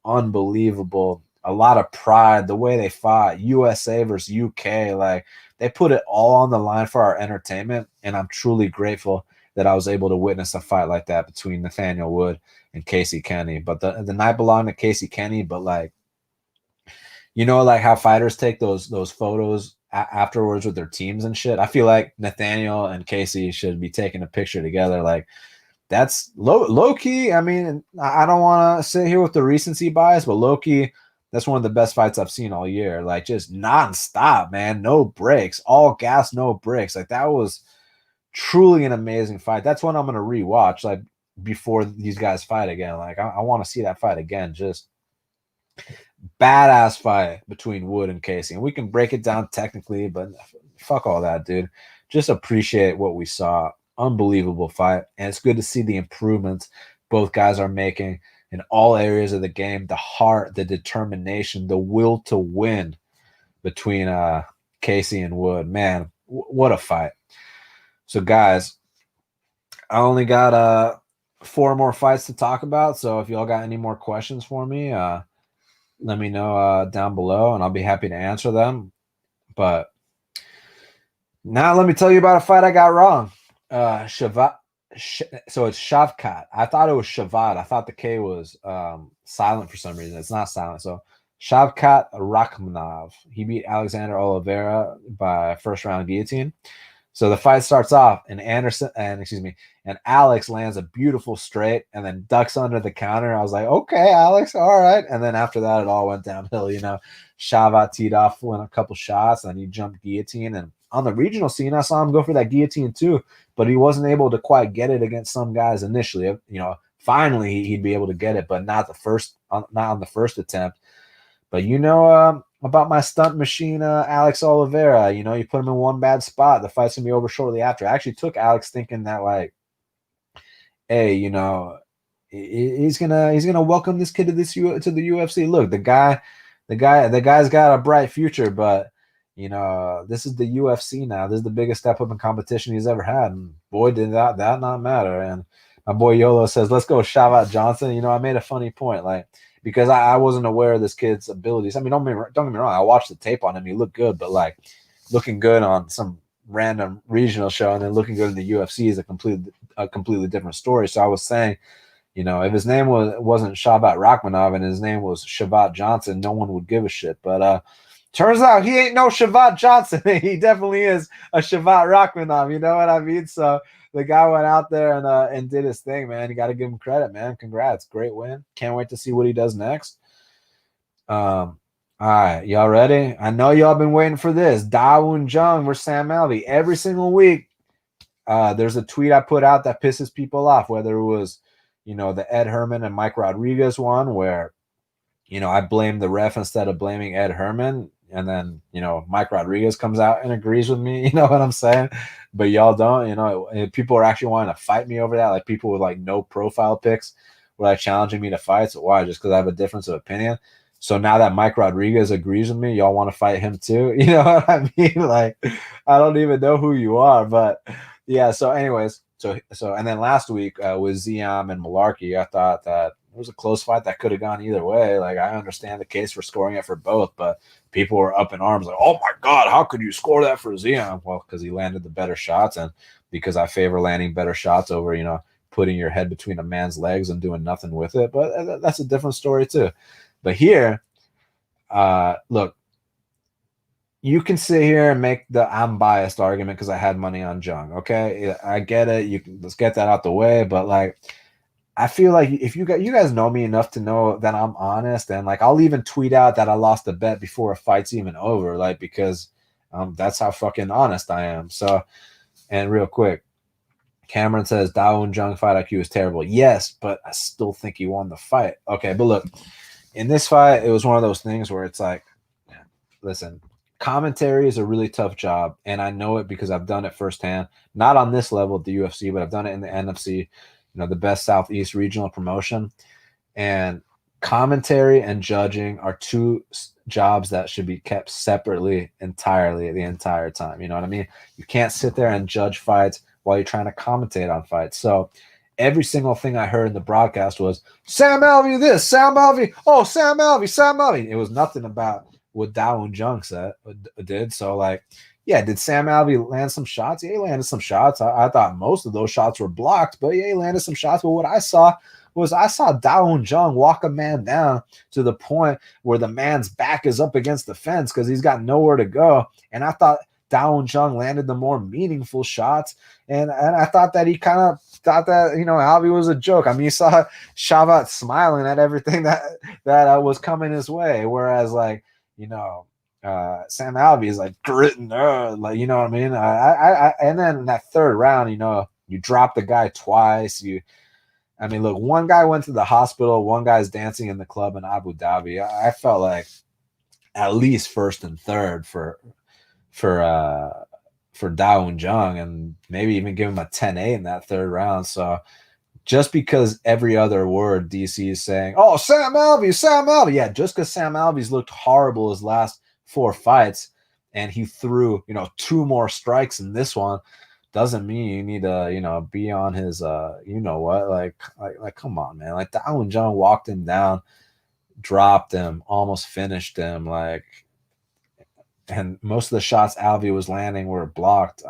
[SPEAKER 1] unbelievable. A lot of pride, the way they fought, USA versus UK. Like, they put it all on the line for our entertainment, and I'm truly grateful that I was able to witness a fight like that between Nathaniel Wood and Casey Kenny. But the night belonged to Casey Kenny, but, like, like how fighters take those photos afterwards with their teams and shit. I feel like Nathaniel and Casey should be taking a picture together. Like, that's low key. I mean, I don't want to sit here with the recency bias, but low key, that's one of the best fights I've seen all year. Like, just nonstop, man. No breaks, all gas, no breaks. Like, that was truly an amazing fight. That's one I'm going to rewatch, like, before these guys fight again. Like, I want to see that fight again. Just badass fight between Wood and Casey. And we can break it down technically, but fuck all that, dude. Just appreciate what we saw. Unbelievable fight. And it's good to see the improvements both guys are making in all areas of the game. The heart, the determination, the will to win between Casey and Wood. Man, what a fight. So, guys, I only got 4 more fights to talk about. So if y'all got any more questions for me, let me know down below, and I'll be happy to answer them. But now let me tell you about a fight I got wrong. So it's Shavkat. I thought it was Shavad. I thought the K was silent for some reason. It's not silent. So Shavkat Rakhmonov. He beat Alexander Oliveira by first round guillotine. So the fight starts off, and Alex lands a beautiful straight and then ducks under the counter. I was like, okay, Alex, all right. And then after that, it all went downhill. Shavkat teed off, went a couple shots, and he jumped guillotine. And on the regional scene, I saw him go for that guillotine too, but he wasn't able to quite get it against some guys initially. Finally he'd be able to get it, but not on the first attempt. But about my stunt machine, Alex Oliveira. You put him in one bad spot. The fight's gonna be over shortly after. I actually took Alex thinking that, like, hey, he's gonna welcome this kid to the UFC. Look, the guy's got a bright future, but this is the UFC now. This is the biggest step up in competition he's ever had, and boy, did that not matter. And my boy Yolo says, "Let's go, Shavkat Johnson." I made a funny point, like, because I wasn't aware of this kid's abilities. I mean, don't get me wrong. I watched the tape on him. He looked good, but, like, looking good on some random regional show and then looking good in the UFC is a completely different story. So I was saying, if his name wasn't Shavkat Rakhmonov and his name was Shavkat Johnson, no one would give a shit. But Turns out he ain't no Shabbat Johnson. He definitely is a Shabbat Rachmanov. You know what I mean? So the guy went out there and did his thing, man. You got to give him credit, man. Congrats. Great win. Can't wait to see what he does next. All right, y'all ready? I know y'all been waiting for this. Dawoon Jung versus Sam Alvey. Every single week, there's a tweet I put out that pisses people off, whether it was, the Ed Herman and Mike Rodriguez one where, I blame the ref instead of blaming Ed Herman. And then, Mike Rodriguez comes out and agrees with me. You know what I'm saying? But y'all don't, people are actually wanting to fight me over that. Like people with like no profile pics were like challenging me to fight. So why? Just because I have a difference of opinion. So now that Mike Rodriguez agrees with me, y'all want to fight him too? You know what I mean? Like, I don't even know who you are, but yeah. So anyways, and then last week with Ziam and Malarkey, I thought that it was a close fight that could have gone either way. Like, I understand the case for scoring it for both, but people were up in arms like, oh my God, how could you score that for Ziam? Well, because he landed the better shots, and because I favor landing better shots over, putting your head between a man's legs and doing nothing with it. But that's a different story too. But here, look, you can sit here and make the I'm biased argument because I had money on Jung. Okay, I get it. Let's get that out the way. But like, I feel like if you guys know me enough to know that I'm honest, and like I'll even tweet out that I lost a bet before a fight's even over, like because that's how fucking honest I am. So, and real quick, Cameron says Dawoon Jung fight IQ is terrible. Yes, but I still think he won the fight. Okay, but look, in this fight, it was one of those things where it's like, listen, commentary is a really tough job, and I know it because I've done it firsthand. Not on this level at the UFC, but I've done it in the NFC, the best Southeast regional promotion. And commentary and judging are two jobs that should be kept separately entirely the entire time. You know what I mean? You can't sit there and judge fights while you're trying to commentate on fights. So every single thing I heard in the broadcast was Sam Alvey this, Sam Alvey, oh, Sam Alvey, Sam Alvey. It was nothing about what Dawoon Jung did. So like, yeah, did Sam Alvey land some shots? Yeah, he landed some shots. I thought most of those shots were blocked, but yeah, he landed some shots. But what I saw Dawoon Jung walk a man down to the point where the man's back is up against the fence because he's got nowhere to go. And I thought Dawoon Jung landed the more meaningful shots. And I thought that he kind of thought that, Alvey was a joke. I mean, you saw Shavkat smiling at everything that was coming his way. Whereas like, Sam Alvey is like gritting, like, you know what I mean? And then in that third round, you drop the guy twice. Look, one guy went to the hospital, one guy's dancing in the club in Abu Dhabi. I felt like at least first and third for Dawoon Jung, and maybe even give him a 10-8 in that third round. So just because every other word DC is saying, oh, Sam Alvey. Yeah, just because Sam Alvey's looked horrible his last 4 fights and he threw, 2 more strikes in this one, doesn't mean you need to, be on his, like, come on, man. Like, Dawoon Jung walked him down, dropped him, almost finished him, like, and most of the shots Alvey was landing were blocked.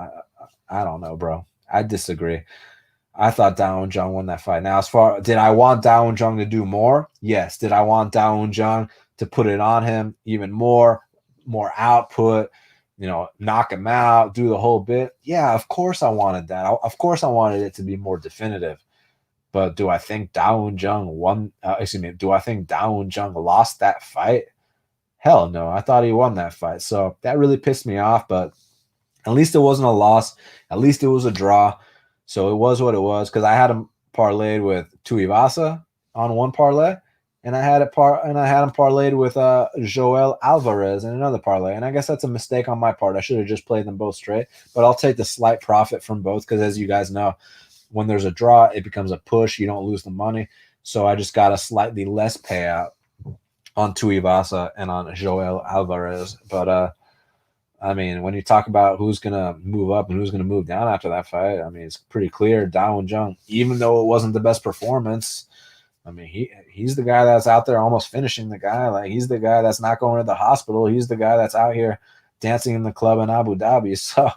[SPEAKER 1] I don't know, bro. I disagree. I thought Dawoon Jung won that fight. Now, did I want Dawoon Jung to do more? Yes. Did I want Dawoon Jung to put it on him even more output, knock him out, do the whole bit? Yeah, of course I wanted that. Of course I wanted it to be more definitive. But do I think Dawoon Jung do I think Dawoon Jung lost that fight? Hell no. I thought he won that fight. So that really pissed me off, but at least it wasn't a loss. At least it was a draw. So it was what it was, because I had him parlayed with Tuivasa on one parlay, and I had him parlayed with Joelle Alvarez in another parlay. And I guess that's a mistake on my part. I should have just played them both straight, but I'll take the slight profit from both because, as you guys know, when there's a draw, it becomes a push. You don't lose the money. So I just got a slightly less payout on Tuivasa and on Joelle Alvarez. But when you talk about who's going to move up and who's going to move down after that fight, it's pretty clear Dawoon Jung, even though it wasn't the best performance, he's the guy that's out there almost finishing the guy. Like, he's the guy that's not going to the hospital. He's the guy that's out here dancing in the club in Abu Dhabi. So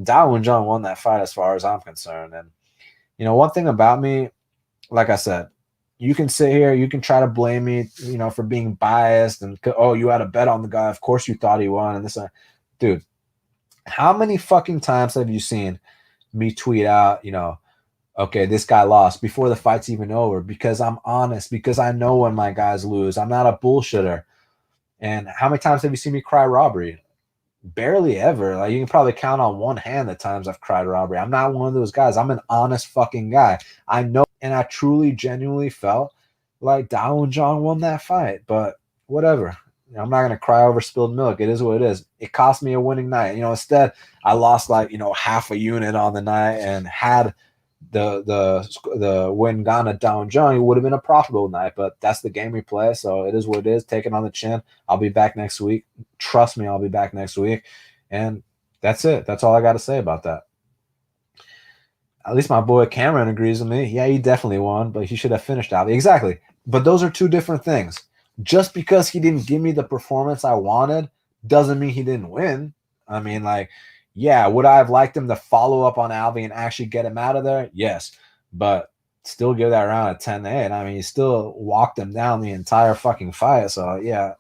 [SPEAKER 1] Dawoon Jung won that fight as far as I'm concerned. And, one thing about me, like I said, you can sit here, you can try to blame me, for being biased and, oh, you had a bet on the guy. Of course you thought he won. And this, dude, how many fucking times have you seen me tweet out, okay, this guy lost before the fight's even over, because I'm honest, because I know when my guys lose. I'm not a bullshitter. And how many times have you seen me cry robbery? Barely ever. Like, you can probably count on one hand the times I've cried robbery. I'm not one of those guys. I'm an honest fucking guy. I know, and I truly, genuinely felt like Dao and John won that fight. But whatever. I'm not gonna cry over spilled milk. It is what it is. It cost me a winning night. Instead, I lost like half a unit on the night, and had the win gone at Down John, it would have been a profitable night. But that's the game we play, so it is what it is. Take it on the chin. I'll be back next week. Trust me, I'll be back next week. And that's it. That's all I got to say about that. At least my boy Cameron agrees with me. Yeah, he definitely won, but he should have finished out. Exactly. But those are two different things. Just because he didn't give me the performance I wanted doesn't mean he didn't win. I mean, like, yeah, would I have liked him to follow up on Alvey and actually get him out of there? Yes. But still give that round a 10-8. I mean, he still walked him down the entire fucking fight. So, yeah,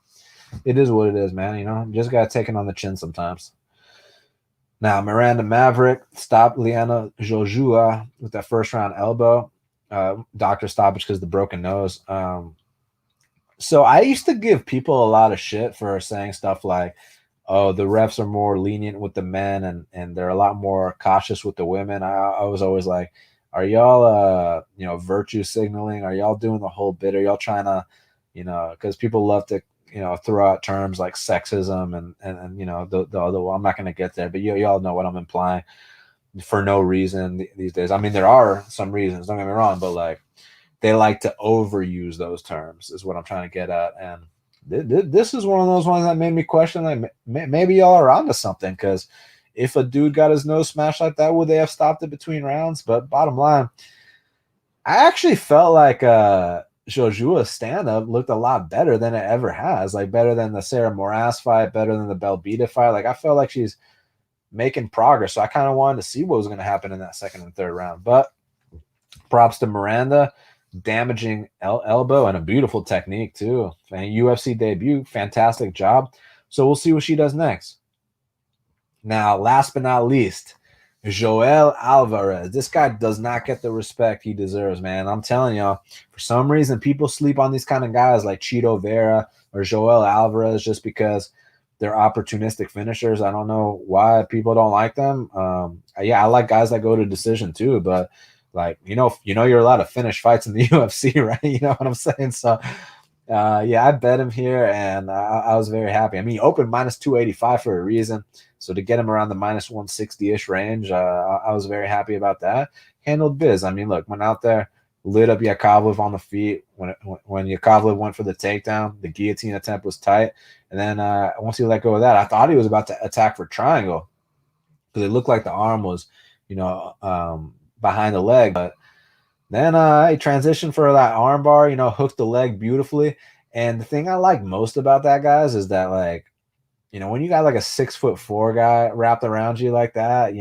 [SPEAKER 1] it is what it is, man. You just got to take it on the chin sometimes. Now, Miranda Maverick stopped Liana Jojua with that first round elbow. Doctor stoppage because of the broken nose. So I used to give people a lot of shit for saying stuff like, oh, the refs are more lenient with the men and they're a lot more cautious with the women. I was always like, are y'all, virtue signaling? Are y'all doing the whole bit? Are y'all trying to, because people love to, throw out terms like sexism and the other one. I'm not going to get there, but y'all know what I'm implying, for no reason these days. I mean, there are some reasons, don't get me wrong, but like, they like to overuse those terms is what I'm trying to get at. And this is one of those ones that made me question, like, maybe y'all are onto something, because if a dude got his nose smashed like that, would they have stopped it between rounds? But bottom line, I actually felt like Jojua's stand-up looked a lot better than it ever has, like better than the Sarah Moras fight, better than the Belbita fight. Like, I felt like she's making progress, so I kind of wanted to see what was going to happen in that second and third round. But props to Miranda, damaging elbow and a beautiful technique too. And UFC debut, fantastic job. So we'll see what she does next. Now, last but not least, Joelle Alvarez. This guy does not get the respect he deserves, man. I'm telling y'all, for some reason, people sleep on these kind of guys like Chito Vera or Joelle Alvarez just because they're opportunistic finishers. I don't know why people don't like them. Yeah, I like guys that go to decision too, but like, you're allowed to finish fights in the UFC, right? You know what I'm saying? So, yeah, I bet him here, and I was very happy. I mean, he opened minus 285 for a reason. So to get him around the minus 160-ish range, I was very happy about that. Handled biz. I mean, look, went out there, lit up Yakovlev on the feet. When Yakovlev went for the takedown, the guillotine attempt was tight. And then once he let go of that, I thought he was about to attack for triangle, because it looked like the arm was, behind the leg. But then he transitioned for that arm bar, hooked the leg beautifully. And the thing I like most about that, guys, is that, like, when you got like a 6'4" guy wrapped around you like that,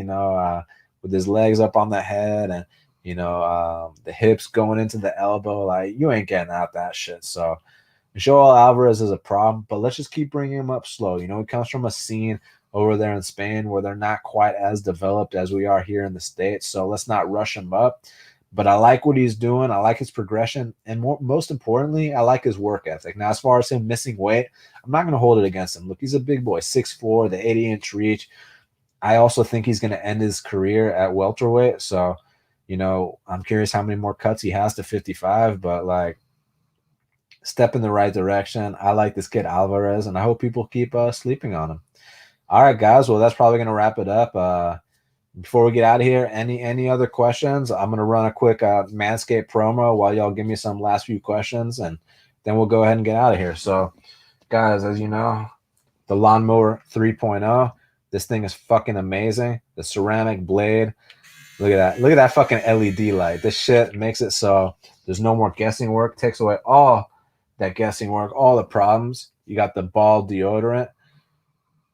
[SPEAKER 1] with his legs up on the head and, the hips going into the elbow, like, you ain't getting out that shit. So Joel Alvarez is a problem, but let's just keep bringing him up slow. He comes from a scene over there in Spain where they're not quite as developed as we are here in the States. So let's not rush him up. But I like what he's doing. I like his progression. And most importantly, I like his work ethic. Now, as far as him missing weight, I'm not going to hold it against him. Look, he's a big boy, 6'4", the 80-inch reach. I also think he's going to end his career at welterweight. So, I'm curious how many more cuts he has to 55. But, like, step in the right direction. I like this kid Alvarez, and I hope people keep sleeping on him. All right, guys. Well, that's probably going to wrap it up. Before we get out of here, any other questions? I'm going to run a quick Manscape promo while y'all give me some last few questions, and then we'll go ahead and get out of here. So, guys, as you know, the Lawnmower 3.0, this thing is fucking amazing. The ceramic blade, look at that. Look at that fucking LED light. This shit makes it so there's no more guessing work. Takes away all that guessing work, all the problems. You got the ball deodorant,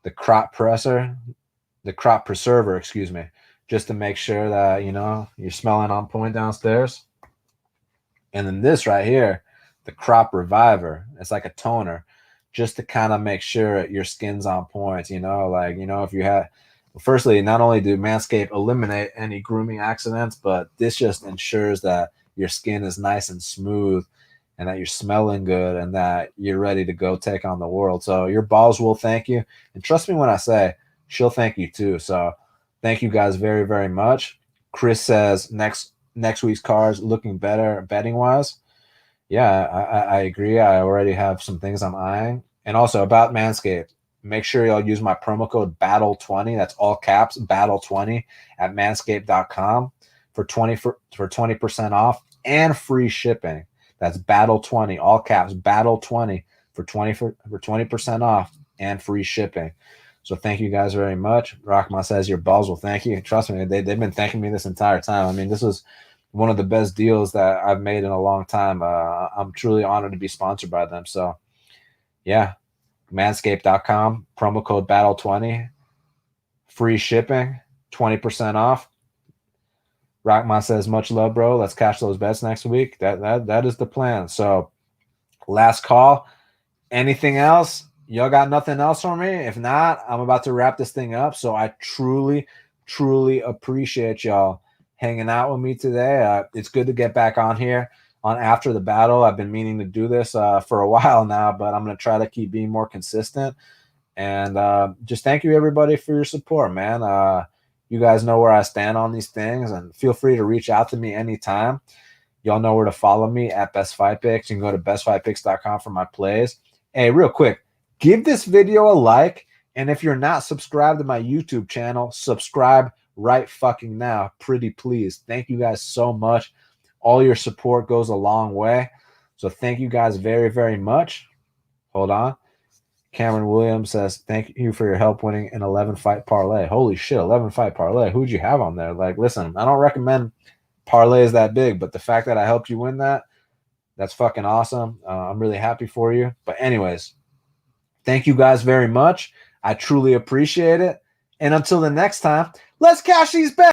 [SPEAKER 1] the crop preserver, just to make sure that, you're smelling on point downstairs. And then this right here, the Crop Reviver, it's like a toner just to kind of make sure your skin's on point, you know, like, you know, if you have, firstly, not only do Manscaped eliminate any grooming accidents, but this just ensures that your skin is nice and smooth and that you're smelling good and that you're ready to go take on the world. So your balls will thank you. And trust me when I say she'll thank you too. So thank you guys very, very much. Chris says next week's cards looking better betting wise. Yeah, I agree. I already have some things I'm eyeing. And also about Manscaped, make sure y'all use my promo code BATTLE20. That's all caps, BATTLE20 at manscaped.com for 20% off and free shipping. That's BATTLE20, all caps, BATTLE20 for 20% off and free shipping. So thank you guys very much. Rockma says your balls will thank you. Trust me, they've been thanking me this entire time. I mean, this was one of the best deals that I've made in a long time. I'm truly honored to be sponsored by them. So, yeah, manscaped.com, promo code BATTLE20, free shipping, 20% off. Rockman says, much love, bro. Let's cash those bets next week. That is the plan. So, last call. Anything else? Y'all got nothing else for me? If not, I'm about to wrap this thing up. So, I truly, truly appreciate y'all hanging out with me today. It's good to get back on here on After the Battle. I've been meaning to do this for a while now, but I'm going to try to keep being more consistent. And just thank you, everybody, for your support, man. You guys know where I stand on these things, and feel free to reach out to me anytime. Y'all know where to follow me at Best Fight Picks. You can go to bestfightpicks.com for my plays. Hey, real quick, give this video a like, and if you're not subscribed to my YouTube channel, subscribe right fucking now. Pretty please. Thank you guys so much. All your support goes a long way. So thank you guys very, very much. Hold on. Cameron Williams says, thank you for your help winning an 11-fight parlay. Holy shit, 11-fight parlay. Who'd you have on there? Like, listen, I don't recommend parlays that big, but the fact that I helped you win that, that's fucking awesome. I'm really happy for you. But anyways, thank you guys very much. I truly appreciate it. And until the next time, let's cash these bets.